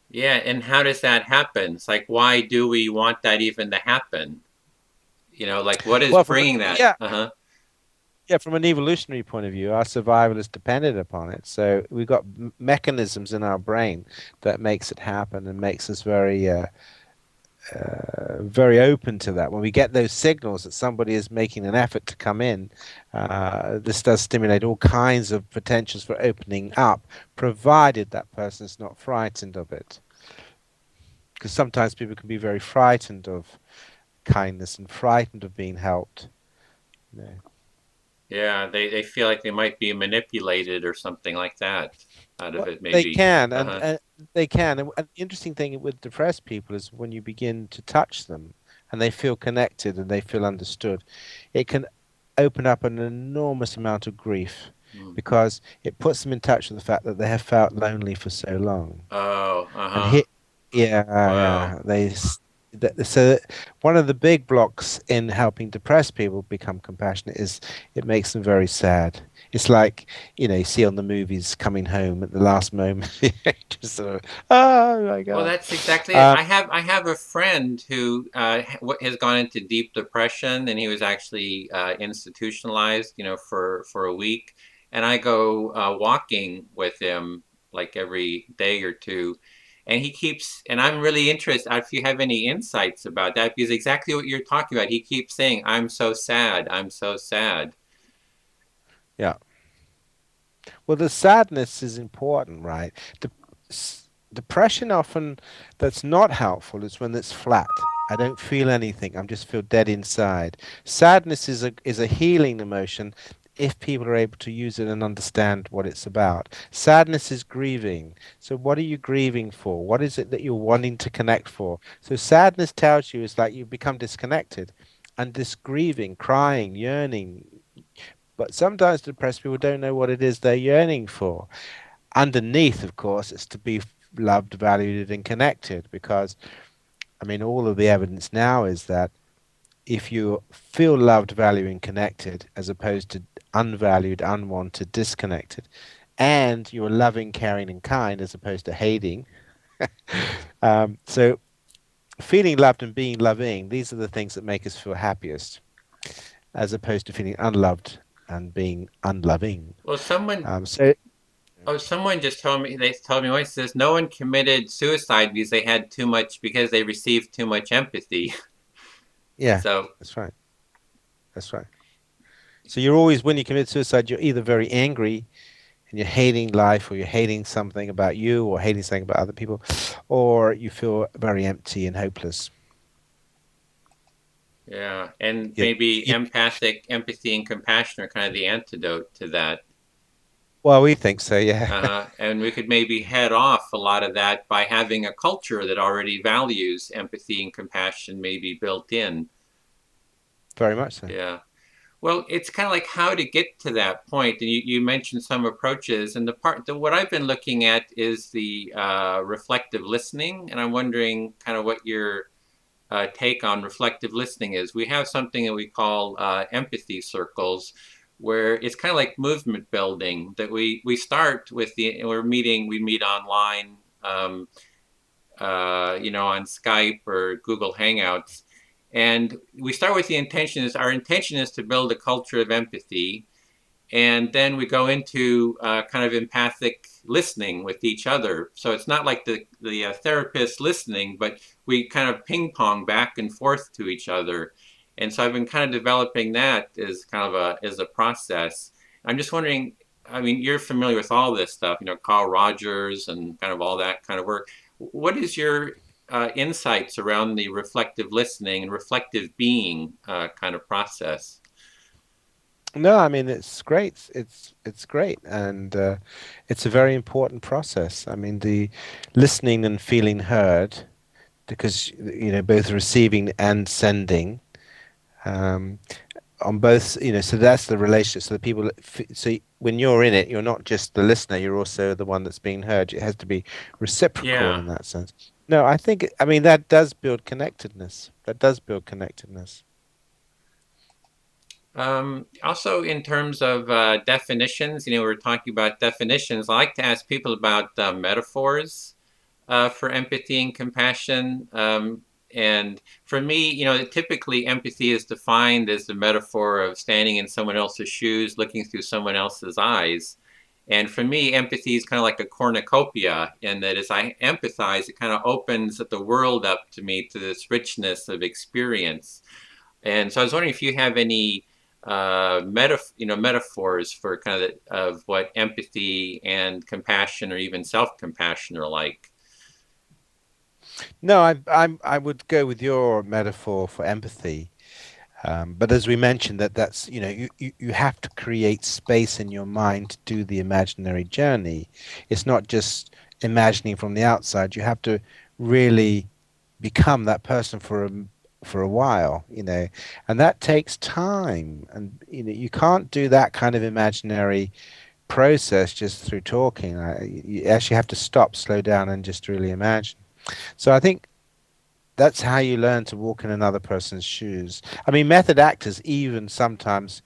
Yeah, and how does that happen? It's like, why do we want that even to happen? Like, what is bringing that? Yeah. Yeah, from an evolutionary point of view, our survival is dependent upon it. So we've got mechanisms in our brain that makes it happen and makes us very, very open to that. When we get those signals that somebody is making an effort to come in, this does stimulate all kinds of potentials for opening up, provided that person is not frightened of it. Because sometimes people can be very frightened of kindness and frightened of being helped. You know. Yeah, they feel like they might be manipulated or something like that out of Well, it, they maybe. can, Uh-huh. and they can. And the interesting thing with depressed people is when you begin to touch them and they feel connected and they feel understood, it can open up an enormous amount of grief Mm. because it puts them in touch with the fact that they have felt lonely for so long. Oh, And uh-huh. here, yeah, Wow. yeah, so one of the big blocks in helping depressed people become compassionate is it makes them very sad. It's like, you see on the movies coming home at the last moment, just sort of, oh my Well, God. that's exactly it. Um, I have a friend who has gone into deep depression, and he was actually institutionalized, for a week. And I go walking with him like every day or two, and and I'm really interested if you have any insights about that, because exactly what you're talking about. He keeps saying, "I'm so sad. I'm so sad." yeah. Well, the sadness is important, right? De- Depression often that's not helpful is when it's flat. I don't feel anything. I just feel dead inside. Sadness is a healing emotion if people are able to use it and understand what it's about. Sadness is grieving. So what are you grieving for? What is it that you're wanting to connect for? So sadness tells you it's like you've become disconnected. And this grieving, crying, yearning, but sometimes depressed people don't know what it is they're yearning for. Underneath, of course, it's to be loved, valued, and connected. Because, I mean, all of the evidence now is that if you feel loved, valued, and connected, as opposed to unvalued, unwanted, disconnected, and you're loving, caring, and kind, as opposed to hating. So, feeling loved and being loving, these are the things that make us feel happiest, as opposed to feeling unloved and being unloving. Well, So, someone just told me, they told me once, says no one committed suicide because they received too much empathy. yeah, So, that's right. That's right. So you're always, when you commit suicide, you're either very angry and you're hating life, or you're hating something about you, or hating something about other people, or you feel very empty and hopeless. yeah, and You, maybe you, empathic empathy and compassion are kind of the antidote to that. well, we think so, yeah. And we could maybe head off a lot of that by having a culture that already values empathy and compassion, maybe built in. Very much so. Yeah. Well, it's kind of like how to get to that point. And you mentioned some approaches, and what I've been looking at is the reflective listening, and I'm wondering kind of what your take on reflective listening is. We have something that we call empathy circles, where it's kind of like movement building. That we start with we meet online, on Skype or Google Hangouts, and we start with our intention is to build a culture of empathy, and then we go into kind of empathic listening with each other. So it's not like the therapist listening, but we kind of ping pong back and forth to each other. And so I've been kind of developing that as kind of a process. I'm just wondering. I mean, you're familiar with all this stuff, Carl Rogers and kind of all that kind of work. What is your insights around the reflective listening and reflective being kind of process? No, I mean it's great. It's great, and it's a very important process. I mean, the listening and feeling heard, because both receiving and sending. Um, on both, so that's the relationship. So the people, so when you're in it, you're not just the listener, you're also the one that's being heard. It has to be reciprocal Yeah. in that sense. No, I mean, that does build connectedness. That does build connectedness. Also, in terms of definitions, we're talking about definitions. I like to ask people about metaphors for empathy and compassion. And for me, typically empathy is defined as the metaphor of standing in someone else's shoes, looking through someone else's eyes. And for me, empathy is kind of like a cornucopia, in that as I empathize, it kind of opens the world up to me, to this richness of experience. And so I was wondering if you have any metaphors for kind of what empathy and compassion or even self-compassion are like. No, I would go with your metaphor for empathy. But as we mentioned, that's you have to create space in your mind to do the imaginary journey. It's not just imagining from the outside. You have to really become that person for a while, and that takes time. And you can't do that kind of imaginary process just through talking. You actually have to stop, slow down, and just really imagine. So I think that's how you learn to walk in another person's shoes. I mean, method actors even sometimes,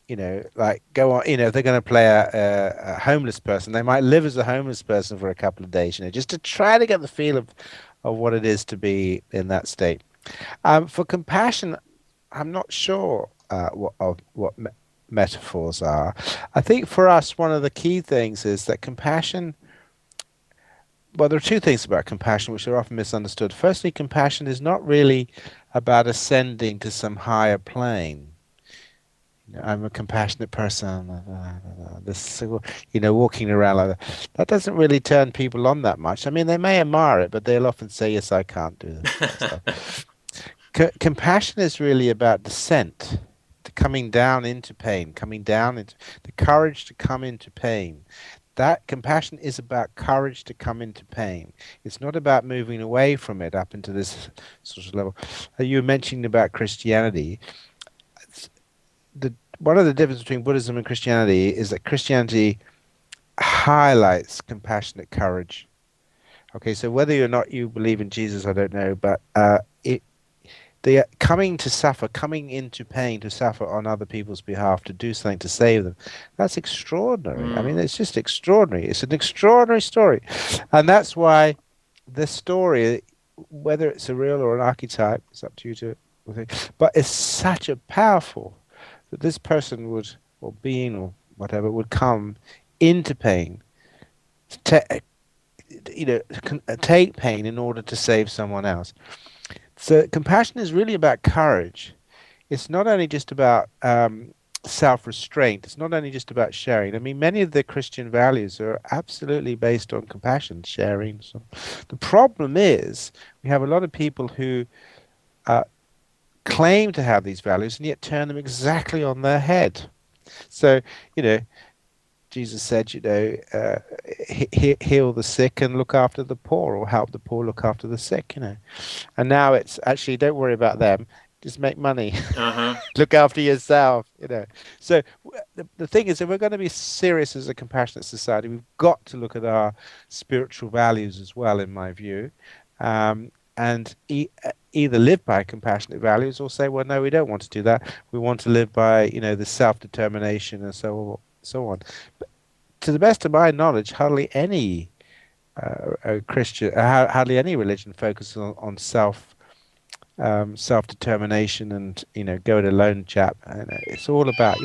like go on, if they're going to play a homeless person, they might live as a homeless person for a couple of days, just to try to get the feel of what it is to be in that state. For compassion, I'm not sure what metaphors are. I think for us, one of the key things is that compassion. Well, there are two things about compassion which are often misunderstood. Firstly, compassion is not really about ascending to some higher plane. I'm a compassionate person. This, walking around like that. That doesn't really turn people on that much. I mean, they may admire it, but they'll often say, "Yes, I can't do that stuff." Compassion is really about descent, to coming down into pain, coming down into the courage to come into pain. That compassion is about courage to come into pain. It's not about moving away from it up into this sort of level. You were mentioning about Christianity. One of the differences between Buddhism and Christianity is that Christianity highlights compassionate courage. Okay, so whether or not you believe in Jesus, I don't know, but the coming to suffer, coming into pain to suffer on other people's behalf, to do something to save them, that's extraordinary. I mean, it's just extraordinary. It's an extraordinary story. And that's why the story, whether it's a real or an archetype, it's up to you to think, but it's such a powerful that this person would, or being, or whatever, would come into pain, to, take pain in order to save someone else. So compassion is really about courage. It's not only just about self-restraint. It's not only just about sharing. I mean, many of the Christian values are absolutely based on compassion, sharing. So the problem is we have a lot of people who claim to have these values and yet turn them exactly on their head. So, Jesus said, heal the sick and look after the poor, or help the poor look after the sick, And now it's actually, don't worry about them, just make money. Look after yourself, So the thing is, if we're going to be serious as a compassionate society, we've got to look at our spiritual values as well, in my view, and either live by compassionate values or say, well, no, we don't want to do that. We want to live by, the self-determination and so on. But to the best of my knowledge, hardly any Christian, hardly any religion focuses on self-determination and go it alone, chap. And it's all about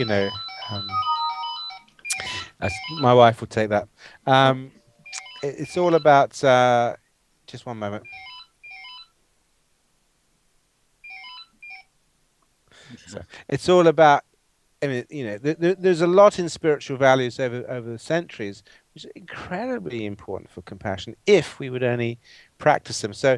my wife would take that. It's all about just one moment. So it's all about. I mean, there's a lot in spiritual values over the centuries, which is incredibly important for compassion if we would only practice them. So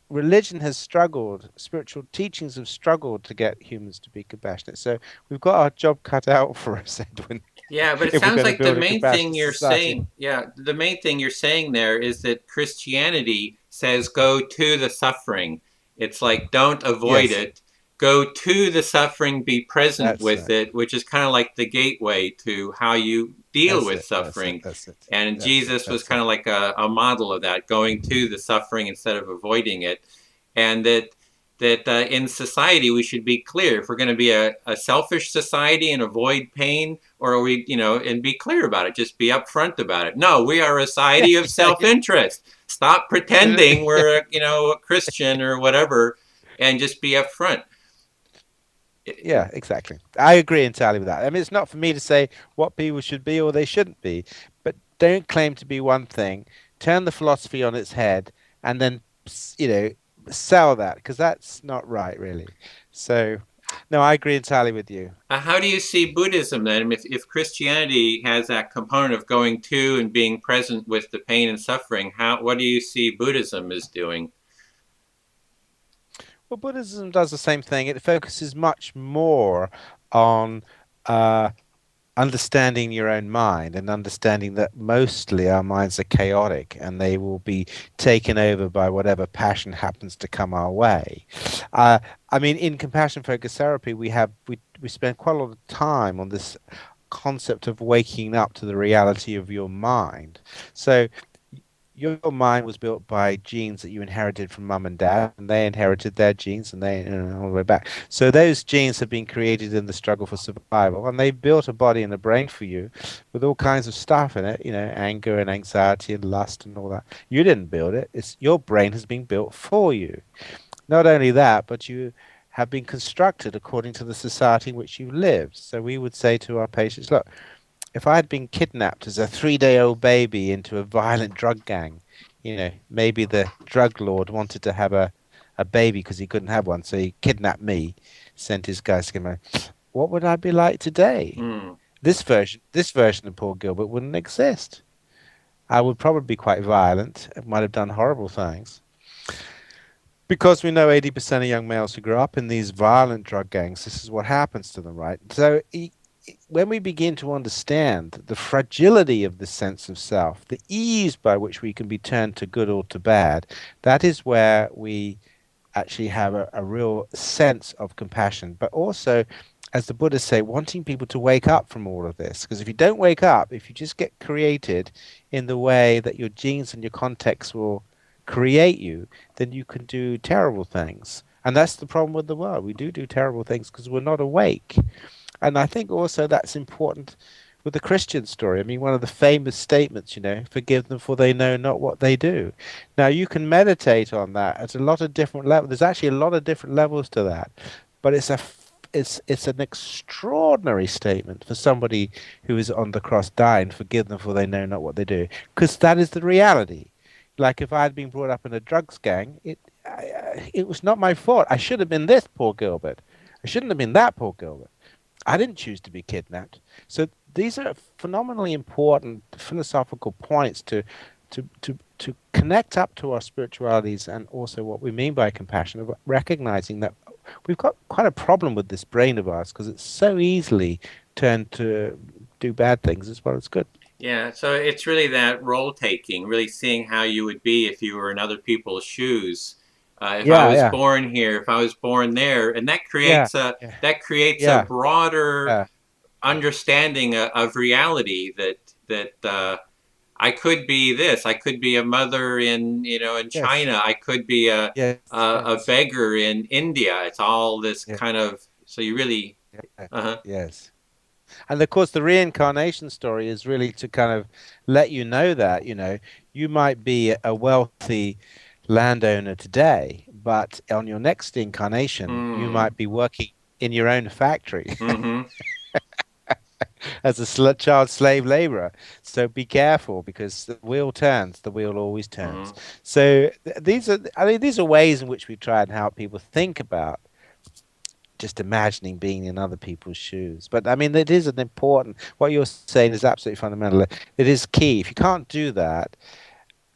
religion has struggled, spiritual teachings have struggled to get humans to be compassionate. So we've got our job cut out for us, Edwin. Yeah, but it sounds like the main thing you're saying, the main thing you're saying there is that Christianity says go to the suffering. It's like don't avoid it. Go to the suffering, be present with it, which is kind of like the gateway to how you deal with suffering. And Jesus was kind of like a model of that, going to the suffering instead of avoiding it. And that in society we should be clear if we're going to be a selfish society and avoid pain, or are we, and be clear about it, just be upfront about it. No, we are a society of self-interest. Stop pretending we're a Christian or whatever, and just be upfront. Yeah, exactly. I agree entirely with that. I mean, it's not for me to say what people should be or they shouldn't be, but don't claim to be one thing, turn the philosophy on its head, and then sell that, because that's not right, really. So, no, I agree entirely with you. How do you see Buddhism then? If Christianity has that component of going to and being present with the pain and suffering, what do you see Buddhism is doing? Well, Buddhism does the same thing. It focuses much more on uh, understanding your own mind and understanding that mostly our minds are chaotic and they will be taken over by whatever passion happens to come our way. Uh, I mean, in compassion focused therapy, we spend quite a lot of time on this concept of waking up to the reality of your mind. So your mind was built by genes that you inherited from mum and dad, and they inherited their genes, and they all the way back. So those genes have been created in the struggle for survival, and they built a body and a brain for you with all kinds of stuff in it, anger and anxiety and lust and all that. You didn't build it; it's your brain has been built for you. Not only that, but you have been constructed according to the society in which you lived. So we would say to our patients, look, if I had been kidnapped as a 3-day-old baby into a violent drug gang, maybe the drug lord wanted to have a baby because he couldn't have one, so he kidnapped me, sent his guys to get me. What would I be like today? Mm. This version of Paul Gilbert wouldn't exist. I would probably be quite violent. I might have done horrible things. Because we know 80% of young males who grow up in these violent drug gangs, this is what happens to them, right? So when we begin to understand the fragility of the sense of self, the ease by which we can be turned to good or to bad, that is where we actually have a real sense of compassion. But also, as the Buddhists say, wanting people to wake up from all of this. Because if you don't wake up, if you just get created in the way that your genes and your context will create you, then you can do terrible things. And that's the problem with the world. We do terrible things because we're not awake. And I think also that's important with the Christian story. I mean, one of the famous statements, forgive them for they know not what they do. Now, you can meditate on that at a lot of different levels. There's actually a lot of different levels to that, but it's an extraordinary statement for somebody who is on the cross dying, forgive them for they know not what they do, because that is the reality. Like if I had been brought up in a drugs gang, it was not my fault. I should have been this Paul Gilbert. I shouldn't have been that Paul Gilbert. I didn't choose to be kidnapped. So these are phenomenally important philosophical points to connect up to our spiritualities and also what we mean by compassion, of recognizing that we've got quite a problem with this brain of ours because it's so easily turned to do bad things as well as good. Yeah, so it's really that role taking, really seeing how you would be if you were in other people's shoes. If I Yeah, was yeah, born here, if I was born there, and yeah, yeah, that creates a yeah, broader yeah, understanding of reality that I could be this. I could be a mother in yes, China. I could be yes, a yes, beggar in India. It's all this yeah, kind of. So you really. yeah, Uh-huh. yes. And of course, the reincarnation story is really to kind of let you know that, you might be a wealthy landowner today, but on your next incarnation, you Mm. might be working in your own factory Mm-hmm. as a child slave laborer. So be careful because the wheel turns, the wheel always turns. Mm-hmm. So these are ways in which we try and help people think about just imagining being in other people's shoes. But I mean, it is an important, what you're saying is absolutely fundamental. It is key. If you can't do that,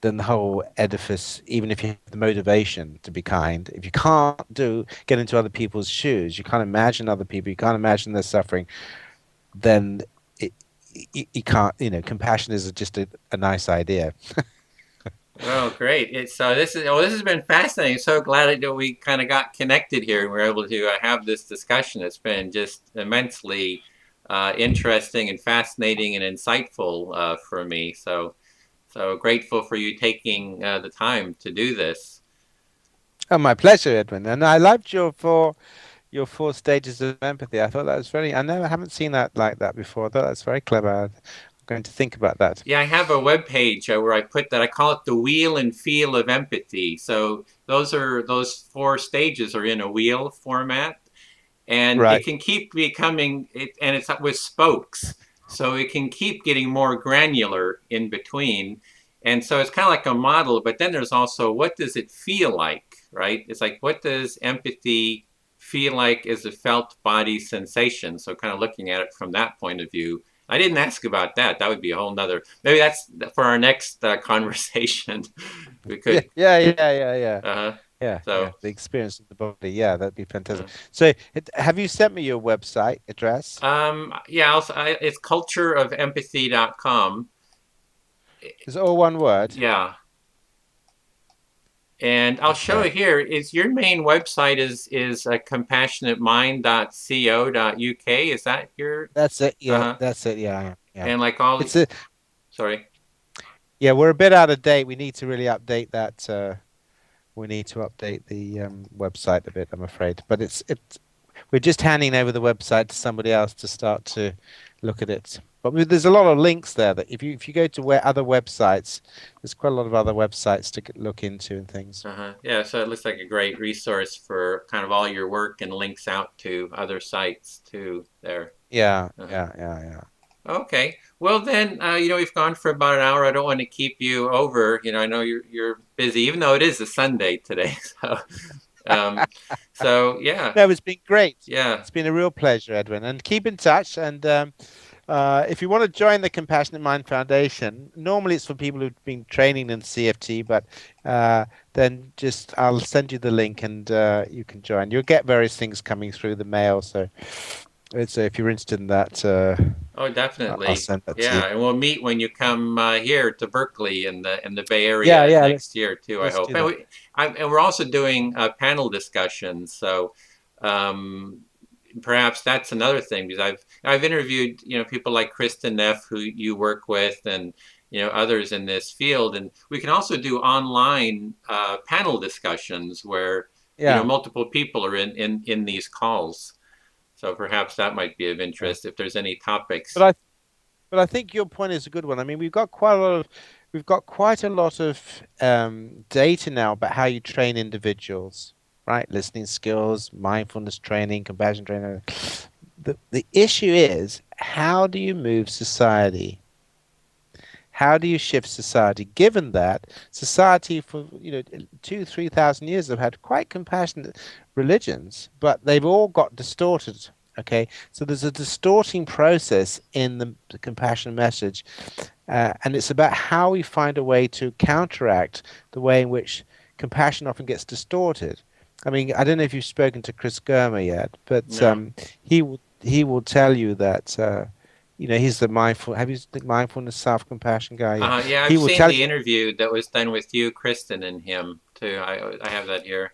then the whole edifice, even if you have the motivation to be kind, if you can't get into other people's shoes, you can't imagine other people, you can't imagine their suffering, then it, you can't, compassion is just a nice idea. Oh, great! This has been fascinating. So glad that we kind of got connected here and we're able to have this discussion. It's been just immensely interesting and fascinating and insightful for me. So grateful for you taking the time to do this. Oh, my pleasure, Edwin. And I loved your four stages of empathy. I thought that was haven't seen that like that before. I thought that's very clever. I'm going to think about that. Yeah, I have a web page where I put that. I call it the wheel and feel of empathy. So those four stages are in a wheel format, and it Right. can keep becoming it, and it's with spokes, so it can keep getting more granular in between. And so it's kind of like a model, but then there's also what does it feel like, right? It's like what does empathy feel like as a felt body sensation? So kind of looking at it from that point of view. I didn't ask about that. That would be a whole nother. Maybe that's for our next conversation. We Yeah, could. yeah, yeah, yeah, yeah. Uh, Yeah, So, yeah, the experience of the body. Yeah, that'd be fantastic. uh, So, have you sent me your website address? yeah, it's cultureofempathy.com. It's all one word. Yeah. And I'll show Okay, it here. Is your main website is compassionatemind.co.uk? Is that your that's it. Yeah, uh-huh. that's it. Yeah, yeah. And like all It's a sorry. yeah. We're a bit out of date. We need to really update that. We need to update the website a bit, I'm afraid. But it's we're just handing over the website to somebody else to start to look at it. But there's a lot of links there that if you go to where other websites, there's quite a lot of other websites to look into and things. Uh-huh. Yeah, so it looks like a great resource for kind of all your work and links out to other sites too there. Yeah, Uh-huh. yeah, yeah, yeah. Okay. Well then, we've gone for about an hour. I don't want to keep you over. I know you're busy, even though it is a Sunday today. Um, so yeah, No, it's been great. yeah. It's been a real pleasure, Edwin. And keep in touch. And if you want to join the Compassionate Mind Foundation, normally it's for people who've been training in CFT, but then just I'll send you the link and you can join. You'll get various things coming through the mail. So if you're interested in that, Oh, I'll definitely. send that to you. Yeah, and we'll meet when you come here to Berkeley in the Bay Yeah, Area yeah. next year too. I Let's hope. do that. And we're also doing panel discussions. So um, perhaps that's another thing because I've interviewed people like Kristen Neff who you work with and others in this field, and we can also do online panel discussions where Yeah, multiple people are in these calls. So perhaps that might be of yeah. interest if there's any But topics. I think your point is a good one. I mean, we've got quite a lot of data now about how you train individuals, right? Listening skills, mindfulness training, compassion training. The issue is, how do you move society? How do you shift society? Given that society for 2, 3 thousand years have had quite compassionate religions, but they've all got distorted. Okay, so there's a distorting process in the compassion message, and it's about how we find a way to counteract the way in which compassion often gets distorted. I mean, I don't know if you've spoken to Chris Germer yet, but No. he will tell you that he's the mindful. Have you the mindfulness self-compassion guy? Yeah, Yeah, he I've will seen tell the you. interview that was done with you, Kristen, and him too. I have that here.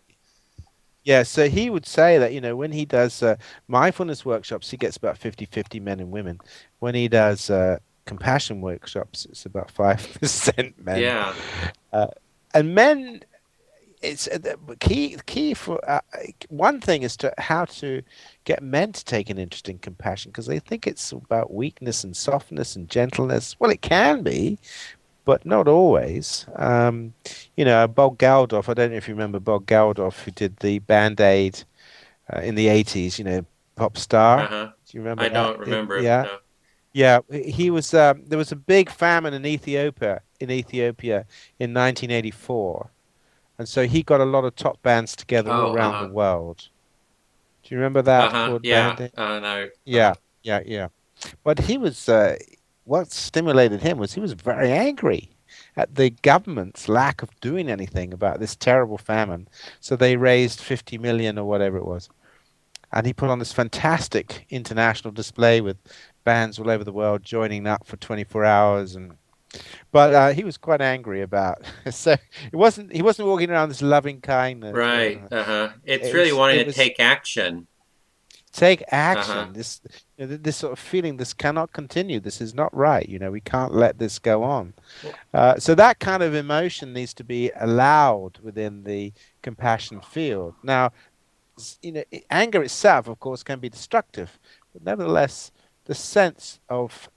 Yeah, so he would say that when he does mindfulness workshops, he gets about 50-50 men and women. When he does compassion workshops, it's about 5% men. Yeah. Uh, and men, it's the key for one thing is to how to get men to take an interest in compassion because they think it's about weakness and softness and gentleness. Well, it can be, but not always. Bob Geldof, I don't know if you remember Bob Geldof, who did the Band-Aid in the 80s, pop star. Uh-huh. Do you remember I that? don't remember it. Yeah. No. Yeah, he was. There was a big famine in Ethiopia in 1984, and so he got a lot of top bands together all Oh, around the uh-huh. world. Do you remember that Uh-huh. called Yeah. Band-Aid? No. Yeah, Uh-huh. yeah, yeah. But he was, what stimulated him was he was very angry at the government's lack of doing anything about this terrible famine. So they raised 50 million or whatever it was. And he put on this fantastic international display with bands all over the world joining up for 24 hours. But he was quite angry about. So he wasn't walking around this loving kindness. Right. Uh-huh. It's It really was wanting it to was take action. take Uh-huh. action. This sort of feeling, this cannot continue. This is not right. We can't let this go on. Well, So that kind of emotion needs to be allowed within the compassion field. Now, anger itself, of course, can be destructive, but nevertheless, the sense of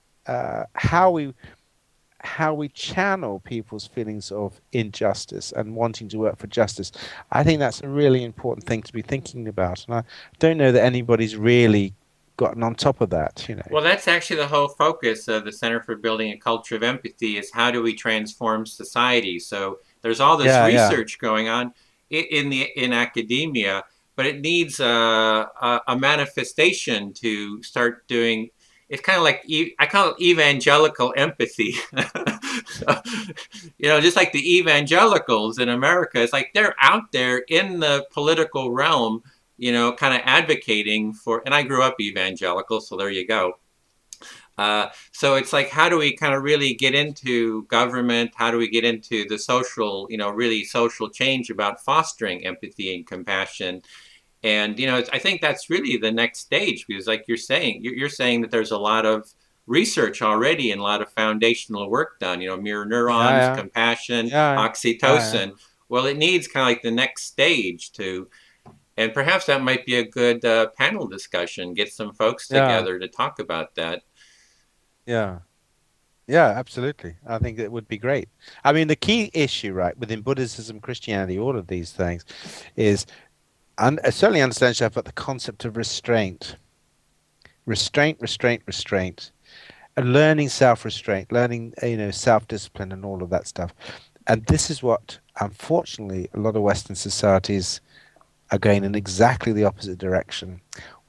how we channel people's feelings of injustice and wanting to work for justice, I think that's a really important thing to be thinking about. And I don't know that anybody's really gotten on top of that. Well, that's actually the whole focus of the Center for Building a Culture of Empathy is how do we transform society? So there's all this Yeah, yeah. research going on in academia, but it needs a manifestation to start doing. It's kind of like I call it evangelical empathy. So, just like the evangelicals in America, it's like they're out there in the political realm, kind of advocating for, and I grew up evangelical, so there you go. So it's like, how do we kind of really get into government? How do we get into the social, really social change about fostering empathy and compassion? And, I think that's really the next stage, because like you're saying that there's a lot of research already and a lot of foundational work done, mirror neurons, Yeah, compassion, yeah, yeah, yeah, oxytocin. Well, it needs kind of like the next stage to, and perhaps that might be a good panel discussion, get some folks yeah, together to talk about that. yeah. Yeah, absolutely. I think it would be great. I mean, the key issue, right, within Buddhism, Christianity, all of these things, is certainly understand yourself, but the concept of restraint, restraint, and learning self-restraint, learning, self-discipline, and all of that stuff. And this is what, unfortunately, a lot of Western societies are going in exactly the opposite direction.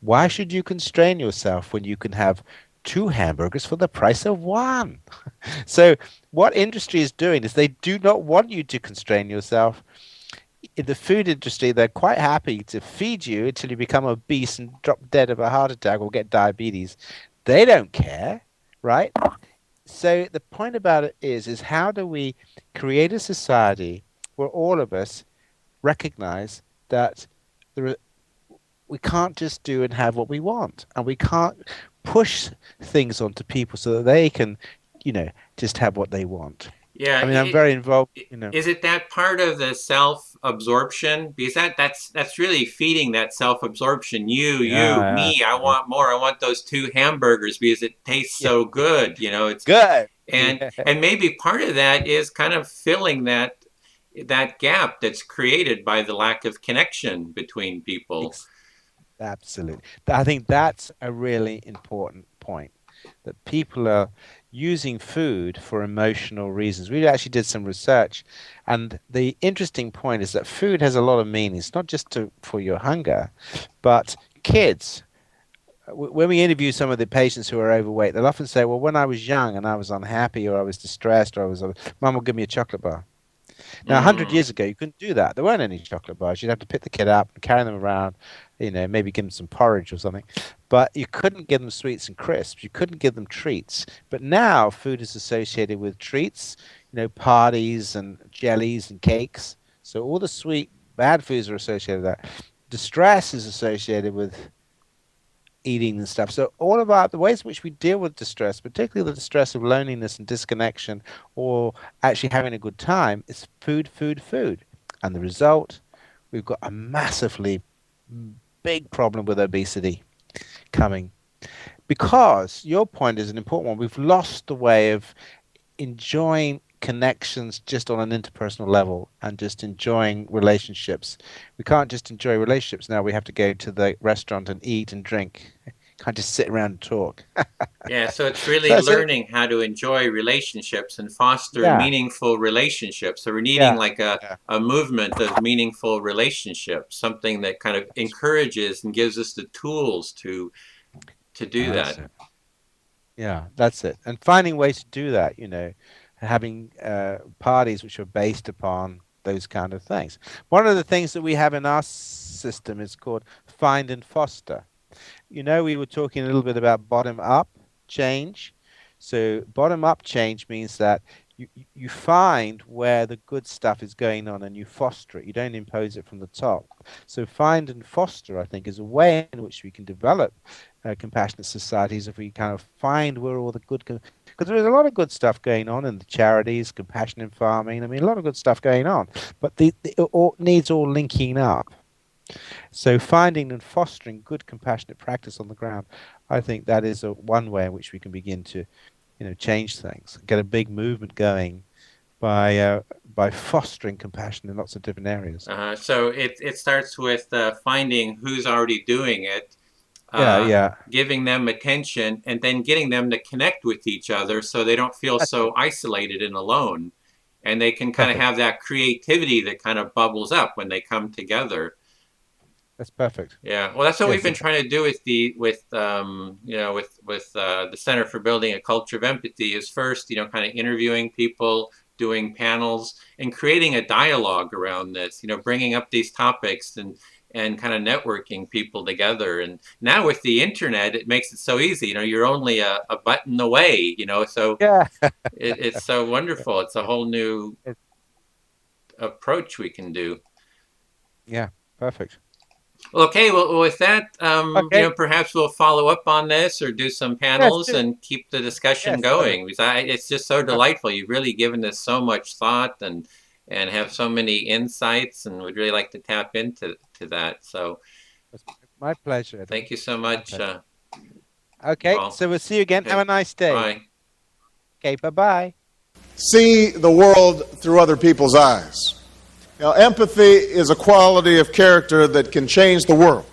Why should you constrain yourself when you can have two hamburgers for the price of one? So what industry is doing is they do not want you to constrain yourself. In the food industry, they're quite happy to feed you until you become obese and drop dead of a heart attack or get diabetes. They don't care, right? So the point about it is how do we create a society where all of us recognize that there are, we can't just do and have what we want, and we can't push things onto people so that they can, just have what they want. Yeah, I mean, I'm very involved, is it that part of the self-absorption? Because that's really feeding that self-absorption. You, Yeah, me. I yeah, want more. I want those two hamburgers because it tastes yeah, so good. It's good. and Yeah, and maybe part of that is kind of filling that gap that's created by the lack of connection between people. ex- absolutely. I think that's a really important point, that people are using food for emotional reasons. We actually did some research, and the interesting point is that food has a lot of meanings, not just for your hunger, but kids. When we interview some of the patients who are overweight, they'll often say, "Well, when I was young and I was unhappy, or I was distressed, or Mum will give me a chocolate bar." Now, 100 Mm. years ago, you couldn't do that. There weren't any chocolate bars. You'd have to pick the kid up and carry them around, maybe give them some porridge or something. But you couldn't give them sweets and crisps. You couldn't give them treats. But now food is associated with treats, parties and jellies and cakes. So all the sweet, bad foods are associated with that. Distress is associated with eating and stuff. So all of the ways in which we deal with distress, particularly the distress of loneliness and disconnection, or actually having a good time, is food, food, food. And the result, we've got a massively big problem with obesity coming. Because your point is an important one. We've lost the way of enjoying connections just on an interpersonal level and just enjoying relationships. We can't just enjoy relationships now. We have to go to the restaurant and eat and drink. Can't just sit around and talk. Yeah, so it's So really that's it. learning how to enjoy relationships and foster Yeah, meaningful relationships. So we're needing yeah, like yeah. a movement of meaningful relationships, something that kind of encourages and gives us the tools to do That's that. it. Yeah, that's it. And finding ways to do that, having parties which are based upon those kind of things. One of the things that we have in our system is called find and foster. We were talking a little bit about bottom up change. So bottom up change means that you find where the good stuff is going on and you foster it. You don't impose it from the top. So find and foster, I think, is a way in which we can develop compassionate societies if we kind of find where all the good, because there's a lot of good stuff going on in the charities, compassion in farming. I mean, a lot of good stuff going on, but it all needs all linking up. So finding and fostering good compassionate practice on the ground, I think that is one way in which we can begin to, change things, get a big movement going by fostering compassion in lots of different areas. So it starts with finding who's already doing it, Yeah, uh, yeah. giving them attention, and then getting them to connect with each other so they don't feel That's so it. isolated and alone. And they can kind of Perfect. have that creativity that kind of bubbles up when they come together. That's perfect. Yeah, well, that's what Yes, we've been trying to do with the Center for Building a Culture of Empathy. Is first, kind of interviewing people, doing panels, and creating a dialogue around this. Bringing up these topics and kind of networking people together. And now with the internet, it makes it so easy. You're only a button away. So yeah. it's so wonderful. It's a whole new approach we can do. Yeah, perfect. Well, okay, well, with that, Okay. perhaps we'll follow up on this or do some Yes, panels and keep the discussion yes, going. Because it's just so perfect. delightful. You've really given this so much thought and have so many insights, and would really like to tap into that. So, It's my pleasure. Edwin. thank you so My much, pleasure. Okay, Paul. so we'll see you again. Okay. Have a nice day. Bye. Okay, bye-bye. See the world through other people's eyes. Now, empathy is a quality of character that can change the world.